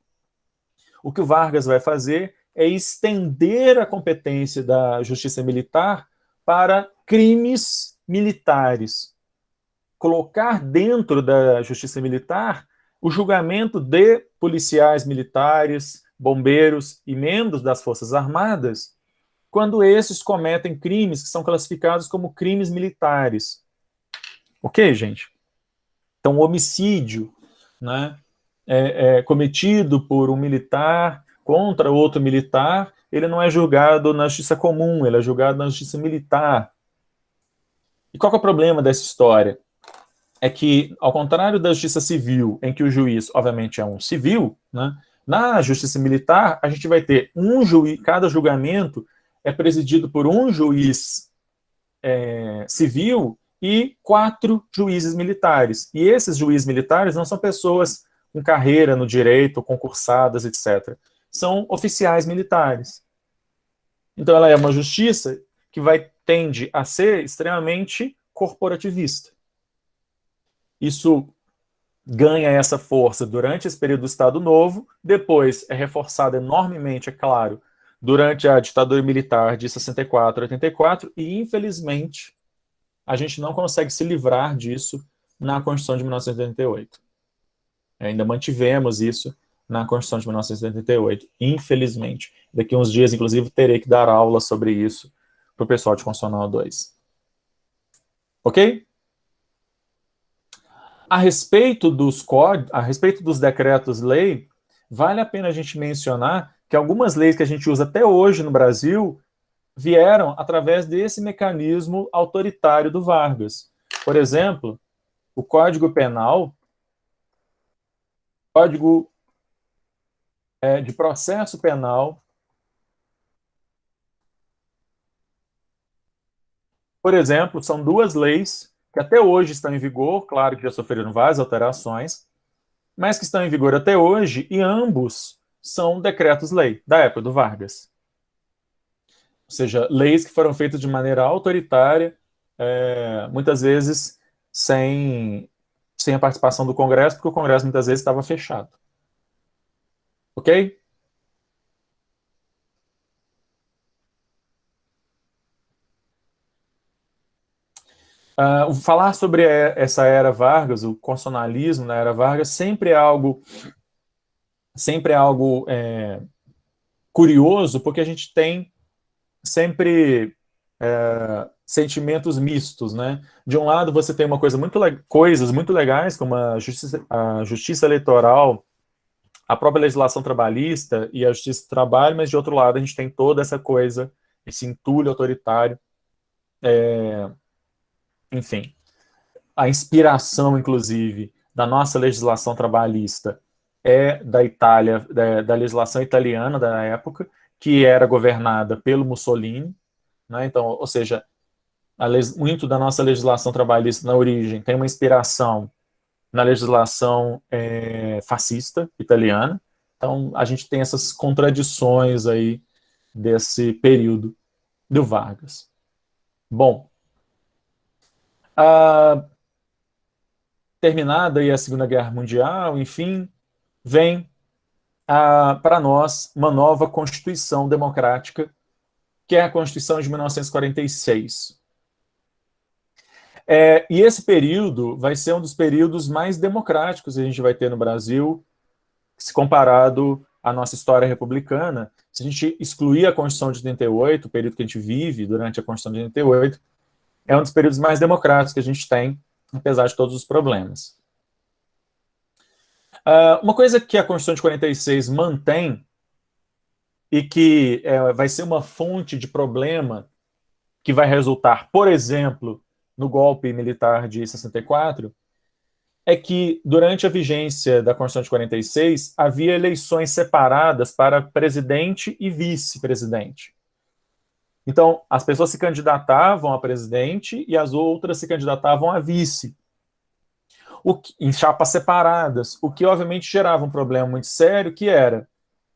S1: o que o Vargas vai fazer é estender a competência da Justiça Militar para crimes militares. Colocar dentro da Justiça Militar o julgamento de policiais militares, bombeiros e membros das Forças Armadas, quando esses cometem crimes que são classificados como crimes militares. Ok, gente? Então, o homicídio, né, cometido por um militar contra outro militar, ele não é julgado na justiça comum, ele é julgado na justiça militar. E qual é o problema dessa história? É que, ao contrário da justiça civil, em que o juiz, obviamente, é um civil, né, na justiça militar, a gente vai ter um juiz, cada julgamento é presidido por um juiz civil e 4 juízes militares. E esses juízes militares não são pessoas com carreira no direito, concursadas, etc. São oficiais militares. Então ela é uma justiça que tende a ser extremamente corporativista. Isso ganha essa força durante esse período do Estado Novo, depois é reforçado enormemente, é claro, durante a ditadura militar de 64 a 84, e infelizmente a gente não consegue se livrar disso na Constituição de 1988. Ainda mantivemos isso na Constituição de 1988, infelizmente. Daqui a uns dias, inclusive, terei que dar aula sobre isso para o pessoal de Constitucional 2. Ok? A respeito dos decretos-lei, vale a pena a gente mencionar que algumas leis que a gente usa até hoje no Brasil vieram através desse mecanismo autoritário do Vargas. Por exemplo, o Código Penal, Código de Processo Penal, por exemplo, são duas leis que até hoje estão em vigor, claro que já sofreram várias alterações, mas que estão em vigor até hoje, e ambos são decretos-lei da época do Vargas. Ou seja, leis que foram feitas de maneira autoritária, muitas vezes sem a participação do Congresso, porque o Congresso muitas vezes estava fechado. Ok? Falar sobre essa era Vargas, o constitucionalismo na era Vargas, sempre é algo curioso, porque a gente tem sempre sentimentos mistos, né? De um lado, você tem coisas muito legais, como a justiça eleitoral, a própria legislação trabalhista e a justiça do trabalho, mas de outro lado, a gente tem toda essa coisa, esse entulho autoritário, enfim. A inspiração, inclusive, da nossa legislação trabalhista é da Itália, da legislação italiana da época, que era governada pelo Mussolini, né? Então, ou seja, muito da nossa legislação trabalhista na origem tem uma inspiração na legislação fascista italiana. Então, a gente tem essas contradições aí desse período do Vargas. Bom, terminada aí a Segunda Guerra Mundial, enfim, vem para nós uma nova Constituição democrática, que é a Constituição de 1946. E esse período vai ser um dos períodos mais democráticos que a gente vai ter no Brasil, se comparado à nossa história republicana. Se a gente excluir a Constituição de 88, o período que a gente vive durante a Constituição de 88, é um dos períodos mais democráticos que a gente tem, apesar de todos os problemas. Uma coisa que a Constituição de 46 mantém e que vai ser uma fonte de problema que vai resultar, por exemplo, no golpe militar de 64, é que durante a vigência da Constituição de 46 havia eleições separadas para presidente e vice-presidente. Então, as pessoas se candidatavam a presidente e as outras se candidatavam a vice, em chapas separadas, o que obviamente gerava um problema muito sério, que era,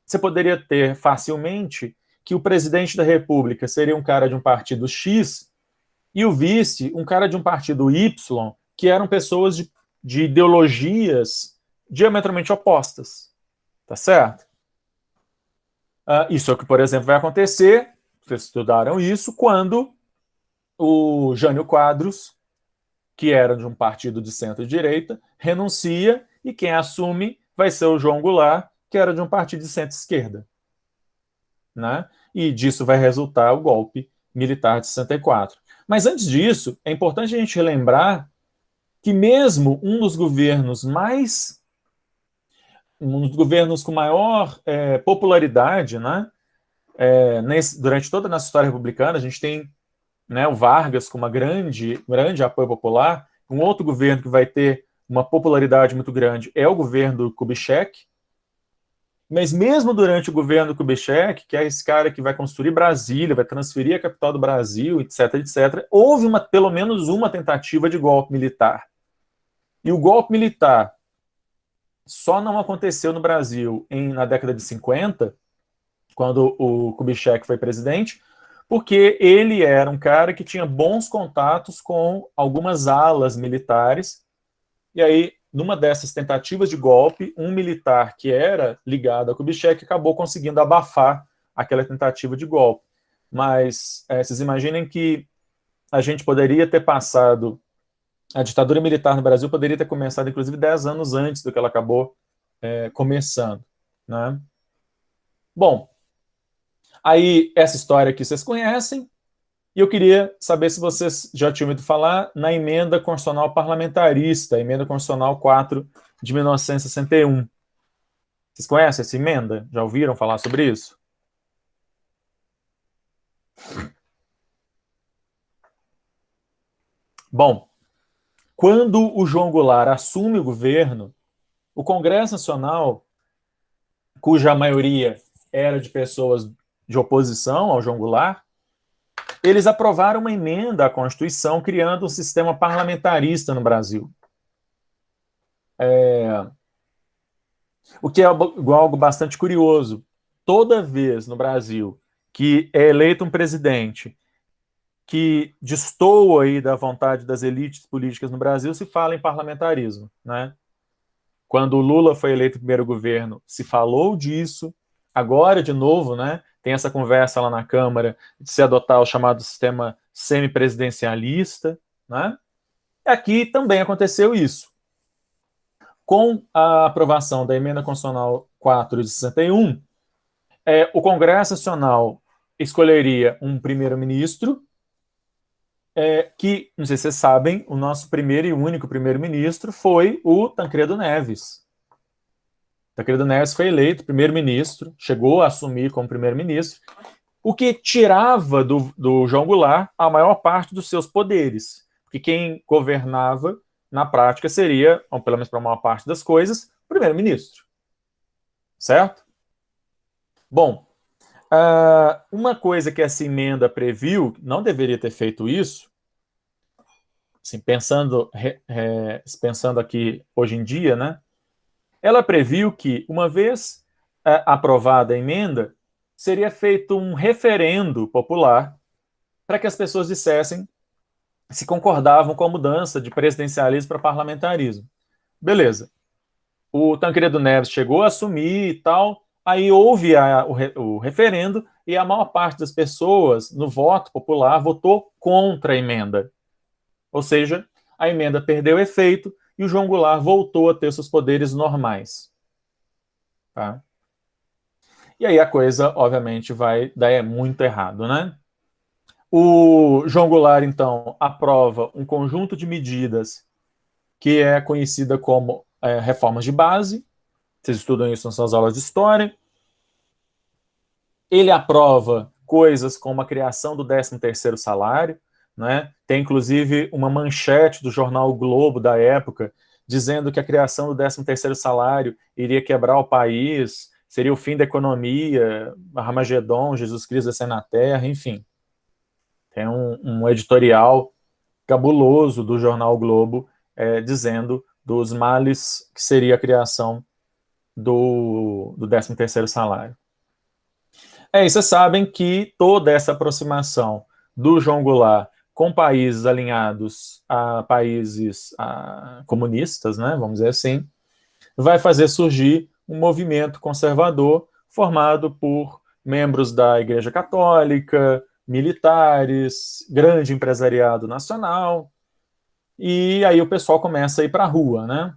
S1: você poderia ter facilmente que o presidente da República seria um cara de um partido X e o vice um cara de um partido Y, que eram pessoas de ideologias diametralmente opostas. Tá certo? Isso é o que, por exemplo, vai acontecer, vocês estudaram isso, quando o Jânio Quadros, que era de um partido de centro-direita, renuncia e quem assume vai ser o João Goulart, que era de um partido de centro-esquerda. Né? E disso vai resultar o golpe militar de 64. Mas antes disso, é importante a gente lembrar que mesmo um dos governos com maior popularidade, né, durante toda a nossa história republicana, a gente tem, né, o Vargas com grande apoio popular. Um outro governo que vai ter uma popularidade muito grande é o governo do Kubitschek. Mas mesmo durante o governo do Kubitschek, que é esse cara que vai construir Brasília, vai transferir a capital do Brasil, etc., etc., houve pelo menos uma tentativa de golpe militar. E o golpe militar só não aconteceu no Brasil na década de 50, quando o Kubitschek foi presidente, porque ele era um cara que tinha bons contatos com algumas alas militares, e aí, numa dessas tentativas de golpe, um militar que era ligado ao Kubitschek acabou conseguindo abafar aquela tentativa de golpe. Mas vocês imaginem que a gente poderia ter passado, a ditadura militar no Brasil poderia ter começado, inclusive, 10 anos antes do que ela acabou começando. Né? Bom, aí essa história aqui vocês conhecem, e eu queria saber se vocês já tinham ouvido falar na Emenda Constitucional Parlamentarista, a Emenda Constitucional 4 de 1961. Vocês conhecem essa emenda? Já ouviram falar sobre isso? Bom, quando o João Goulart assume o governo, o Congresso Nacional, cuja maioria era de pessoas de oposição ao João Goulart, eles aprovaram uma emenda à Constituição criando um sistema parlamentarista no Brasil. O que é algo bastante curioso. Toda vez no Brasil que é eleito um presidente que destoa aí da vontade das elites políticas no Brasil, se fala em parlamentarismo. Né? Quando o Lula foi eleito primeiro governo, se falou disso. Agora, de novo, né, tem essa conversa lá na Câmara de se adotar o chamado sistema semipresidencialista. Né? Aqui também aconteceu isso. Com a aprovação da Emenda Constitucional 4 de 61, o Congresso Nacional escolheria um primeiro-ministro, que, não sei se vocês sabem, o nosso primeiro e único primeiro-ministro foi o Tancredo Neves. Tancredo Neves foi eleito primeiro-ministro, chegou a assumir como primeiro-ministro, o que tirava do João Goulart a maior parte dos seus poderes, porque quem governava, na prática, seria, ou pelo menos para a maior parte das coisas, o primeiro-ministro. Certo? Bom, uma coisa que essa emenda previu, não deveria ter feito isso, assim, pensando aqui hoje em dia, né? Ela previu que, uma vez aprovada a emenda, seria feito um referendo popular para que as pessoas dissessem se concordavam com a mudança de presidencialismo para parlamentarismo. Beleza. O Tancredo Neves chegou a assumir e tal, aí houve o referendo e a maior parte das pessoas, no voto popular, votou contra a emenda. Ou seja, a emenda perdeu efeito e o João Goulart voltou a ter seus poderes normais. Tá? E aí a coisa, obviamente, vai dar muito errado, né? O João Goulart, então, aprova um conjunto de medidas que é conhecida como reformas de base. Vocês estudam isso nas suas aulas de história. Ele aprova coisas como a criação do 13º salário, né? Tem inclusive uma manchete do jornal o Globo da época dizendo que a criação do 13º salário iria quebrar o país, seria o fim da economia, Armagedon, Jesus Cristo descer na Terra, enfim. Tem um editorial cabuloso do jornal o Globo dizendo dos males que seria a criação do 13º salário. E vocês sabem que toda essa aproximação do João Goulart com países alinhados a países comunistas, né, vamos dizer assim, vai fazer surgir um movimento conservador formado por membros da Igreja Católica, militares, grande empresariado nacional, e aí o pessoal começa a ir para a rua, né?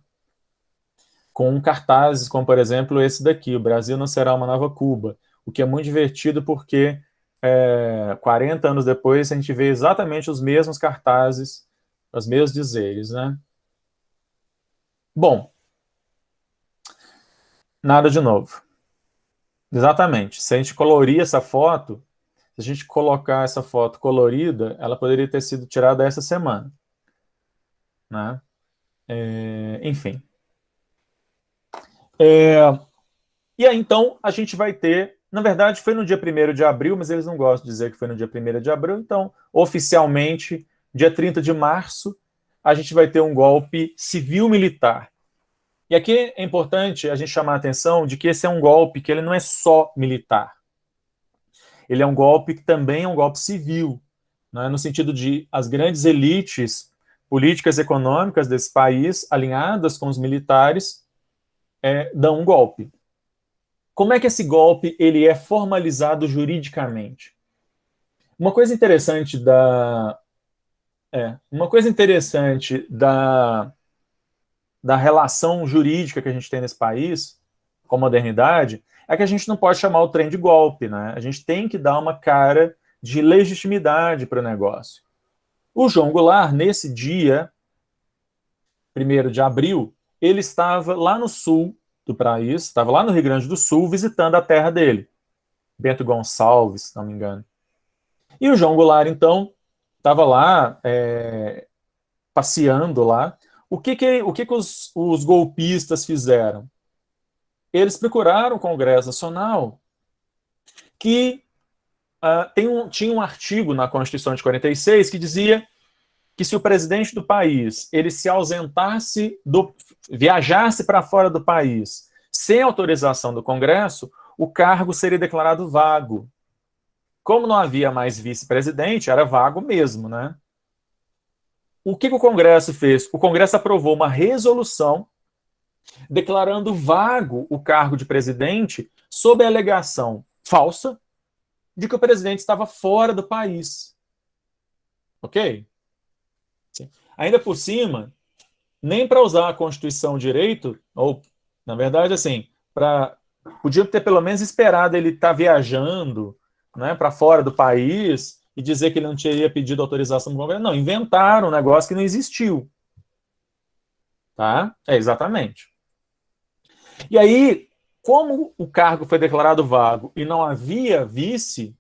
S1: Com cartazes como, por exemplo, esse daqui, o Brasil não será uma nova Cuba, o que é muito divertido porque 40 anos depois a gente vê exatamente os mesmos cartazes, os mesmos dizeres, né? Bom, nada de novo. Exatamente. Se a gente colorir essa foto, se a gente colocar essa foto colorida, ela poderia ter sido tirada essa semana, né? Enfim. E aí, então, a gente vai ter... Na verdade, foi no dia 1º de abril, mas eles não gostam de dizer que foi no dia 1º de abril. Então, oficialmente, dia 30 de março, a gente vai ter um golpe civil-militar. E aqui é importante a gente chamar a atenção de que esse é um golpe que ele não é só militar. Ele é um golpe que também é um golpe civil, né, no sentido de as grandes elites políticas e econômicas desse país, alinhadas com os militares, dão um golpe. Como é que esse golpe ele é formalizado juridicamente? Uma coisa interessante da relação jurídica que a gente tem nesse país, com a modernidade, é que a gente não pode chamar o trem de golpe, né? A gente tem que dar uma cara de legitimidade para o negócio. O João Goulart, nesse dia, 1º de abril, ele estava lá no sul do país, estava lá no Rio Grande do Sul, visitando a terra dele, Bento Gonçalves, se não me engano. E o João Goulart, então, estava lá, passeando lá. O que os golpistas fizeram? Eles procuraram o Congresso Nacional que tinha um artigo na Constituição de 46 que dizia que se o presidente do país ele se ausentasse, viajasse para fora do país sem autorização do Congresso, o cargo seria declarado vago. Como não havia mais vice-presidente, era vago mesmo, né? O que o Congresso fez? O Congresso aprovou uma resolução declarando vago o cargo de presidente sob a alegação falsa de que o presidente estava fora do país. Ok? Sim. Ainda por cima, nem para usar a Constituição direito, ou, na verdade, assim, podia ter pelo menos esperado ele estar viajando, né, para fora do país e dizer que ele não teria pedido autorização do governo. Não, inventaram um negócio que não existiu. Tá? Exatamente. E aí, como o cargo foi declarado vago e não havia vice,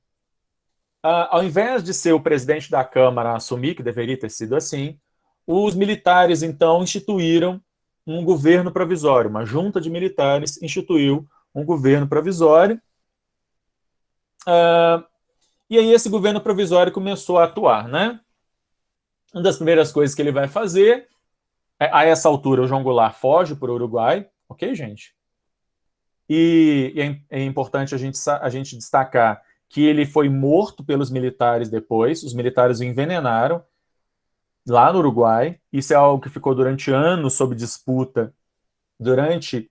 S1: ao invés de ser o presidente da Câmara a assumir, que deveria ter sido assim, os militares, então, instituíram um governo provisório. Uma junta de militares instituiu um governo provisório. E aí esse governo provisório começou a atuar, né? Uma das primeiras coisas que ele vai fazer, a essa altura o João Goulart foge para o Uruguai, ok, gente? E é importante a gente destacar que ele foi morto pelos militares depois, os militares o envenenaram lá no Uruguai. Isso é algo que ficou durante anos sob disputa Durante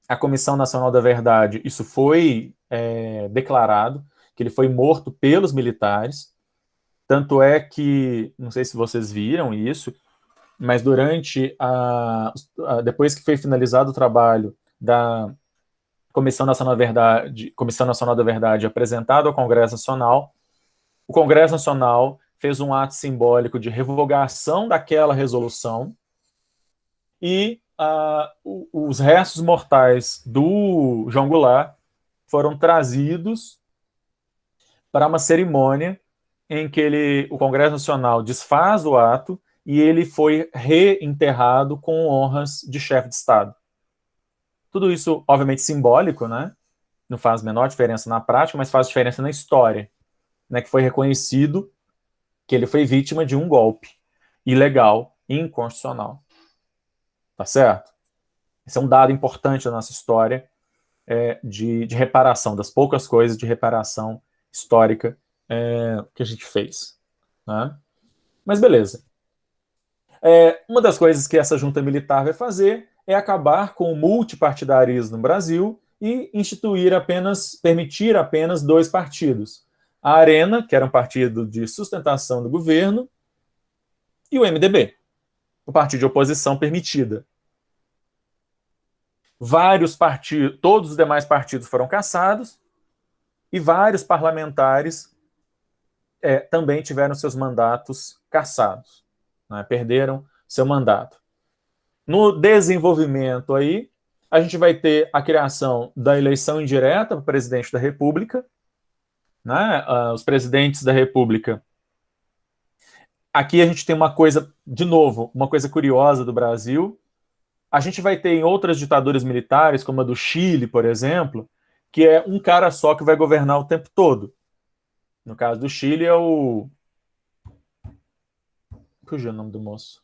S1: a Comissão Nacional da Verdade, isso foi declarado, que ele foi morto pelos militares. Tanto é que, não sei se vocês viram isso, mas durante depois que foi finalizado o trabalho da Comissão Nacional da Verdade apresentado ao Congresso Nacional, o Congresso Nacional fez um ato simbólico de revogação daquela resolução e os restos mortais do João Goulart foram trazidos para uma cerimônia em que o Congresso Nacional desfaz o ato e ele foi reenterrado com honras de chefe de Estado. Tudo isso, obviamente, simbólico, né? Não faz a menor diferença na prática, mas faz diferença na história, né? Que foi reconhecido que ele foi vítima de um golpe ilegal e inconstitucional. Tá certo? Esse é um dado importante da nossa história de reparação, das poucas coisas de reparação histórica que a gente fez. Né? Mas beleza. Uma das coisas que essa junta militar vai fazer é acabar com o multipartidarismo no Brasil e permitir apenas 2 partidos. A Arena, que era um partido de sustentação do governo, e o MDB, o partido de oposição permitida. Todos os demais partidos foram cassados e vários parlamentares também tiveram seus mandatos cassados, né? Perderam seu mandato. No desenvolvimento aí, a gente vai ter a criação da eleição indireta para o presidente da República, né? Os presidentes da República. Aqui a gente tem uma coisa, de novo, uma coisa curiosa do Brasil. A gente vai ter em outras ditaduras militares, como a do Chile, por exemplo, que é um cara só que vai governar o tempo todo. No caso do Chile é o... Fugiu o nome do moço.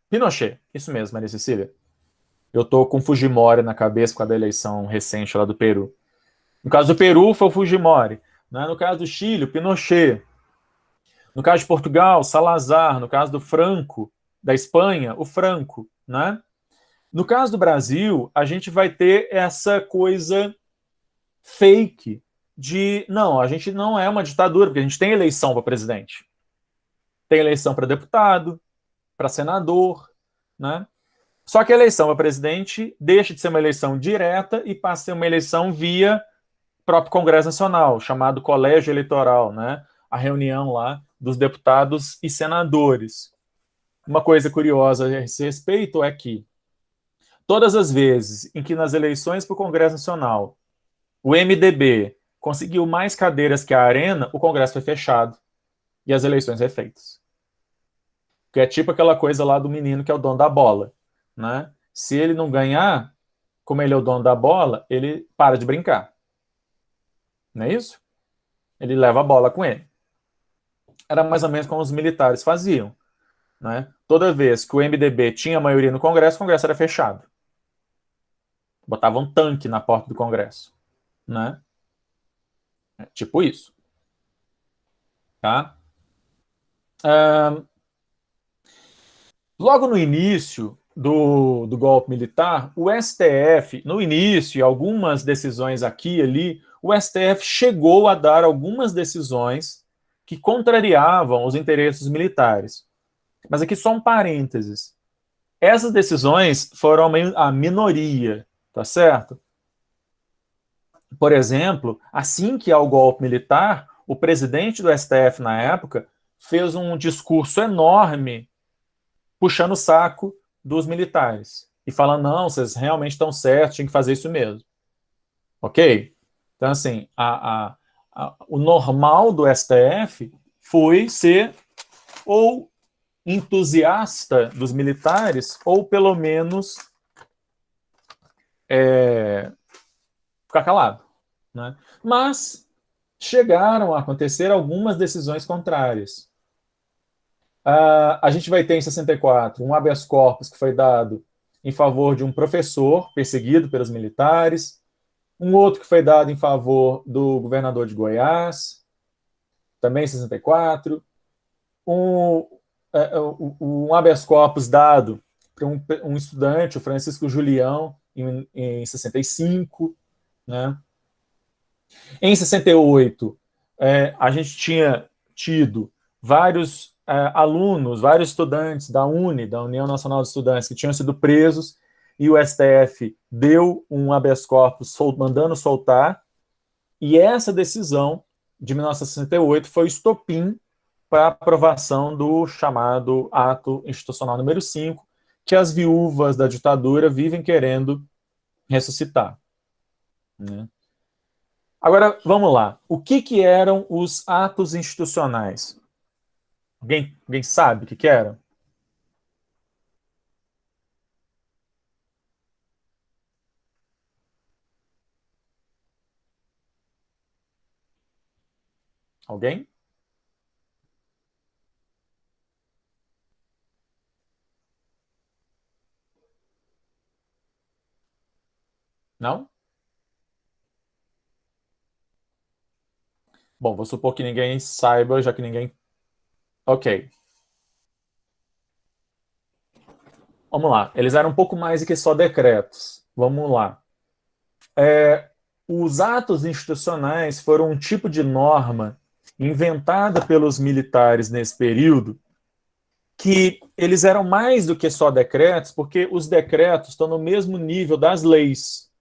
S1: Pinochet, isso mesmo, Maria Cecília. Eu tô com Fujimori na cabeça com a da eleição recente lá do Peru. No caso do Peru, foi o Fujimori. Né? No caso do Chile, o Pinochet. No caso de Portugal, Salazar. No caso do Franco, da Espanha, o Franco. Né? No caso do Brasil, a gente vai ter essa coisa fake de, não, a gente não é uma ditadura, porque a gente tem eleição para presidente. Tem eleição para deputado, para senador, né? Só que a eleição para presidente deixa de ser uma eleição direta e passa a ser uma eleição via próprio Congresso Nacional, chamado Colégio Eleitoral, né? A reunião lá dos deputados e senadores. Uma coisa curiosa a esse respeito é que todas as vezes em que nas eleições para o Congresso Nacional o MDB conseguiu mais cadeiras que a Arena, o Congresso foi fechado e as eleições refeitas. Que é tipo aquela coisa lá do menino que é o dono da bola, né? Se ele não ganhar, como ele é o dono da bola, ele para de brincar. Não é isso? Ele leva a bola com ele. Era mais ou menos como os militares faziam, né? Toda vez que o MDB tinha maioria no Congresso, o Congresso era fechado. Botava um tanque na porta do Congresso, né? É tipo isso. Tá? Logo no início do golpe militar, o STF, no início, e algumas decisões aqui e ali, o STF chegou a dar algumas decisões que contrariavam os interesses militares. Mas aqui só um parênteses. Essas decisões foram a minoria, tá certo? Por exemplo, assim que há o golpe militar, o presidente do STF na época fez um discurso enorme puxando o saco dos militares e falando, não, vocês realmente estão certos, tinha que fazer isso mesmo. Ok? Então, assim, o normal do STF foi ser ou entusiasta dos militares ou, pelo menos, ficar calado. Né? Mas chegaram a acontecer algumas decisões contrárias. A gente vai ter em 64 um habeas corpus que foi dado em favor de um professor perseguido pelos militares, um outro que foi dado em favor do governador de Goiás, também em 64, um habeas corpus dado um estudante, o Francisco Julião, em 65, né? Em 68, a gente tinha tido vários alunos, vários estudantes da da União Nacional de Estudantes, que tinham sido presos, e o STF deu um habeas corpus mandando soltar, e essa decisão de 1968 foi o estopim para a aprovação do chamado Ato Institucional número 5, que as viúvas da ditadura vivem querendo ressuscitar, né? Agora, vamos lá. O que eram os atos institucionais? Alguém sabe o que eram? Alguém? Não? Bom, vou supor que ninguém saiba, já que ninguém... Ok. Vamos lá. Eles eram um pouco mais do que só decretos. Vamos lá. Os atos institucionais foram um tipo de norma inventada pelos militares nesse período, que eles eram mais do que só decretos, porque os decretos estão no mesmo nível das leis.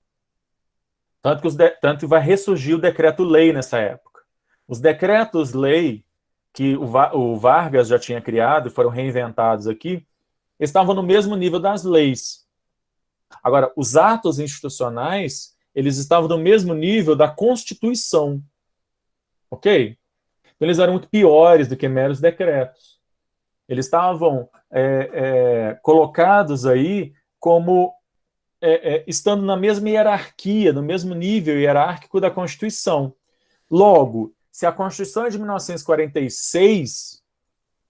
S1: Tanto que vai ressurgir o decreto-lei nessa época. Os decretos-lei, que o Vargas já tinha criado e foram reinventados aqui, estavam no mesmo nível das leis. Agora, os atos institucionais, eles estavam no mesmo nível da Constituição. Ok? Então, eles eram muito piores do que meros decretos. Eles estavam colocados aí como estando na mesma hierarquia, no mesmo nível hierárquico da Constituição. Logo, se a Constituição é de 1946,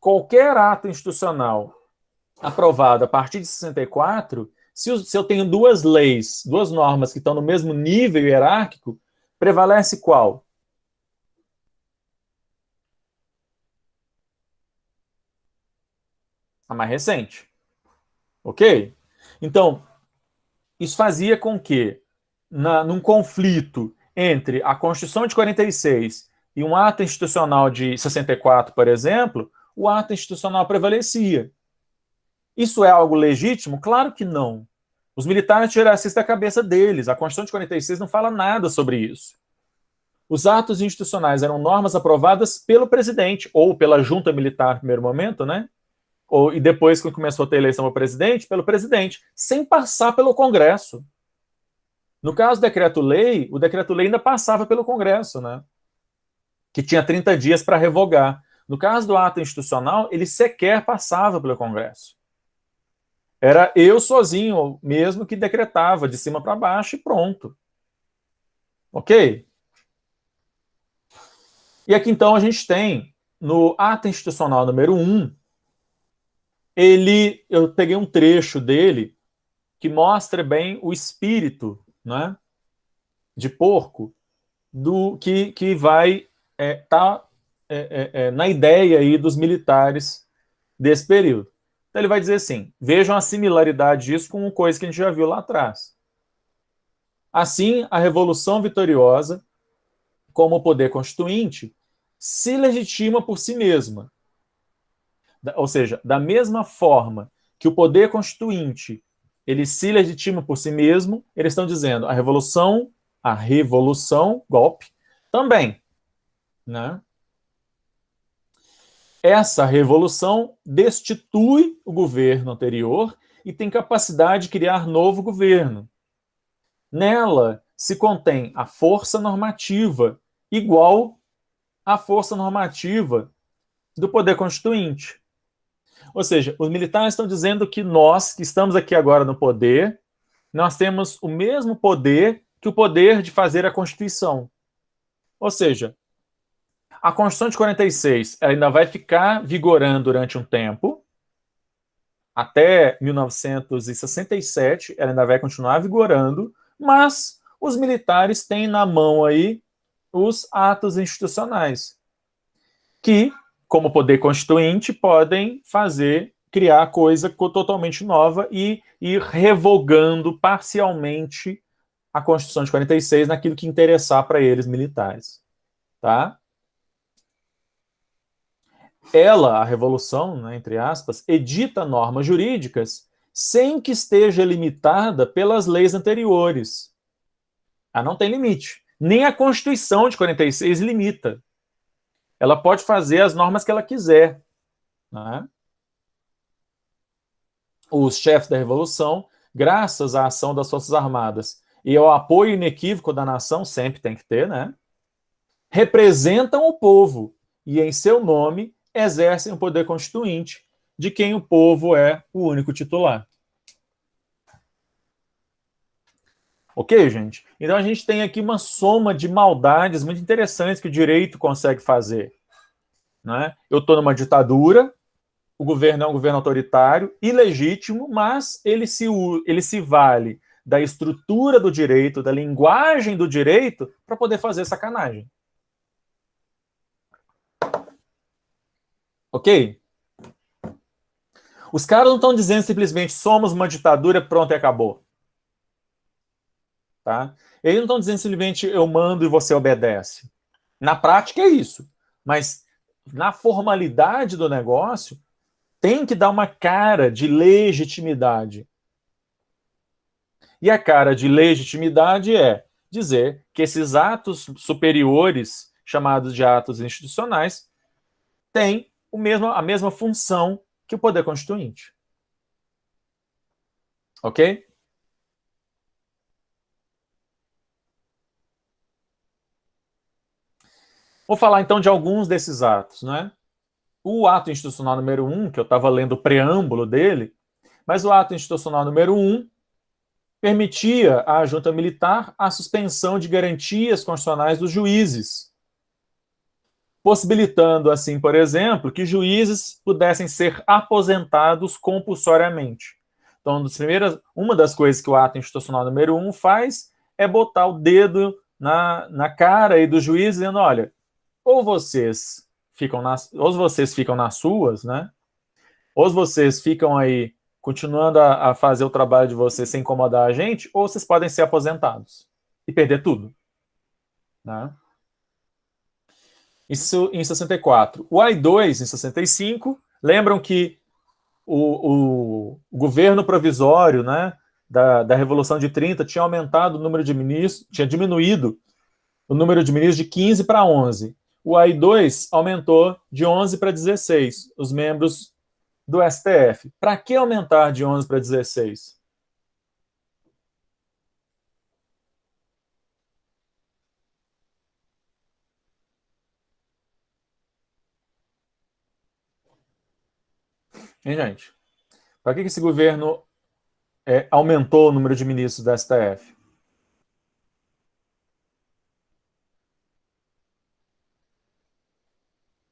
S1: qualquer ato institucional aprovado a partir de 64, se eu tenho duas leis, duas normas que estão no mesmo nível hierárquico, prevalece qual? A mais recente. Ok? Então, isso fazia com que, num conflito entre a Constituição de 46 e um ato institucional de 64, por exemplo, o ato institucional prevalecia. Isso é algo legítimo? Claro que não. Os militares tiraram isso da cabeça deles. A Constituição de 46 não fala nada sobre isso. Os atos institucionais eram normas aprovadas pelo presidente, ou pela junta militar no primeiro momento, né? E depois, quando começou a ter eleição para presidente, pelo presidente, sem passar pelo Congresso. No caso do decreto-lei, o decreto-lei ainda passava pelo Congresso, né? Que tinha 30 dias para revogar. No caso do ato institucional, ele sequer passava pelo Congresso. Era eu sozinho mesmo que decretava de cima para baixo e pronto. Ok? E aqui então a gente tem, no ato institucional número 1, eu peguei um trecho dele que mostra bem o espírito, né, de porco que vai estar na ideia aí dos militares desse período. Então ele vai dizer assim, vejam a similaridade disso com uma coisa que a gente já viu lá atrás. Assim, a Revolução Vitoriosa, como poder constituinte, se legitima por si mesma. Ou seja, da mesma forma que o poder constituinte ele se legitima por si mesmo, eles estão dizendo a revolução, golpe, também, né? Essa revolução destitui o governo anterior e tem capacidade de criar novo governo. Nela se contém a força normativa igual à força normativa do poder constituinte. Ou seja, os militares estão dizendo que nós, que estamos aqui agora no poder, nós temos o mesmo poder que o poder de fazer a Constituição. Ou seja, a Constituição de 46 ela ainda vai ficar vigorando durante um tempo, até 1967, ela ainda vai continuar vigorando, mas os militares têm na mão aí os atos institucionais, que, como poder constituinte, podem fazer criar coisa totalmente nova e ir revogando parcialmente a Constituição de 46 naquilo que interessar para eles militares. Tá? Ela, a Revolução, né, entre aspas, edita normas jurídicas sem que esteja limitada pelas leis anteriores. Ela não tem limite. Nem a Constituição de 46 limita. Ela pode fazer as normas que ela quiser. Né? Os chefes da Revolução, graças à ação das Forças Armadas e ao apoio inequívoco da nação, sempre tem que ter, né? Representam o povo e, em seu nome, exercem o poder constituinte, de quem o povo é o único titular. Ok, gente? Então a gente tem aqui uma soma de maldades muito interessantes que o direito consegue fazer. Né? Eu estou numa ditadura, o governo é um governo autoritário, ilegítimo, mas ele se vale da estrutura do direito, da linguagem do direito, para poder fazer sacanagem. Ok? Os caras não estão dizendo simplesmente somos uma ditadura, pronto e acabou. Tá? Eles não estão dizendo simplesmente eu mando e você obedece. Na prática é isso. Mas na formalidade do negócio, tem que dar uma cara de legitimidade. E a cara de legitimidade é dizer que esses atos superiores, chamados de atos institucionais, têm a mesma função que o poder constituinte. Ok? Vou falar então de alguns desses atos, né? O ato institucional número 1, que eu estava lendo o preâmbulo dele, mas o ato institucional número 1 permitia à junta militar a suspensão de garantias constitucionais dos juízes, possibilitando assim, por exemplo, que juízes pudessem ser aposentados compulsoriamente. Então, uma das coisas que o ato institucional número 1 faz é botar o dedo na cara aí dos juízes, dizendo, olha, ou vocês ficam nas suas, né? Ou vocês ficam aí continuando a fazer o trabalho de vocês sem incomodar a gente, ou vocês podem ser aposentados e perder tudo. Né? Isso em 64. O AI-2, em 65, lembram que o governo provisório, né, da Revolução de 30 tinha aumentado o número de ministros, tinha diminuído o número de ministros de 15 para 11. O AI-2 aumentou de 11 para 16, os membros do STF. Para que aumentar de 11 para 16? Hein, gente? Para que esse governo aumentou o número de ministros do STF?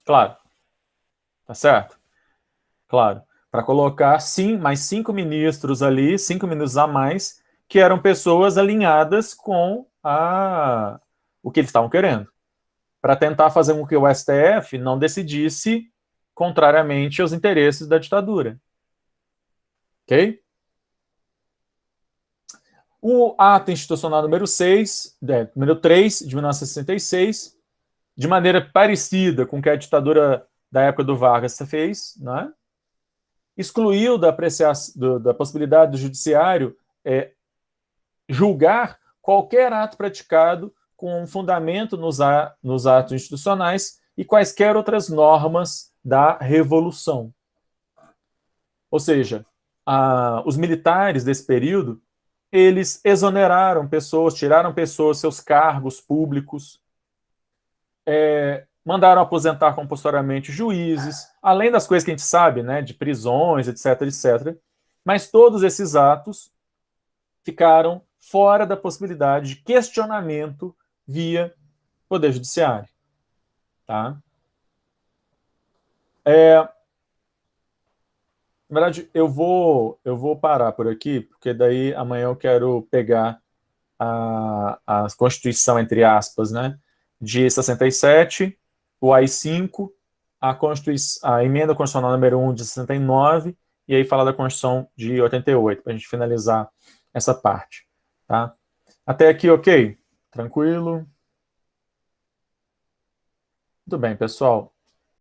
S1: Claro, tá certo? Claro. Para colocar, sim, mais 5 ministros ali, 5 ministros a mais, que eram pessoas alinhadas com o que eles estavam querendo. Para tentar fazer com que o STF não decidisse contrariamente aos interesses da ditadura. Ok? O ato institucional número 6, número 3, de 1966, de maneira parecida com o que a ditadura da época do Vargas fez, né? Excluiu da possibilidade do judiciário julgar qualquer ato praticado com fundamento nos atos institucionais e quaisquer outras normas da Revolução. Ou seja, os militares desse período, eles exoneraram pessoas, tiraram pessoas seus cargos públicos, mandaram aposentar compulsoriamente juízes, além das coisas que a gente sabe, né, de prisões, etc, etc. Mas todos esses atos ficaram fora da possibilidade de questionamento via Poder Judiciário. Tá? Na verdade, eu vou parar por aqui, porque daí amanhã eu quero pegar a Constituição, entre aspas, né, de 67, o AI-5, a Emenda Constitucional número 1 de 69 e aí falar da Constituição de 88, para a gente finalizar essa parte. Tá? Até aqui, ok? Tranquilo? Muito bem, pessoal.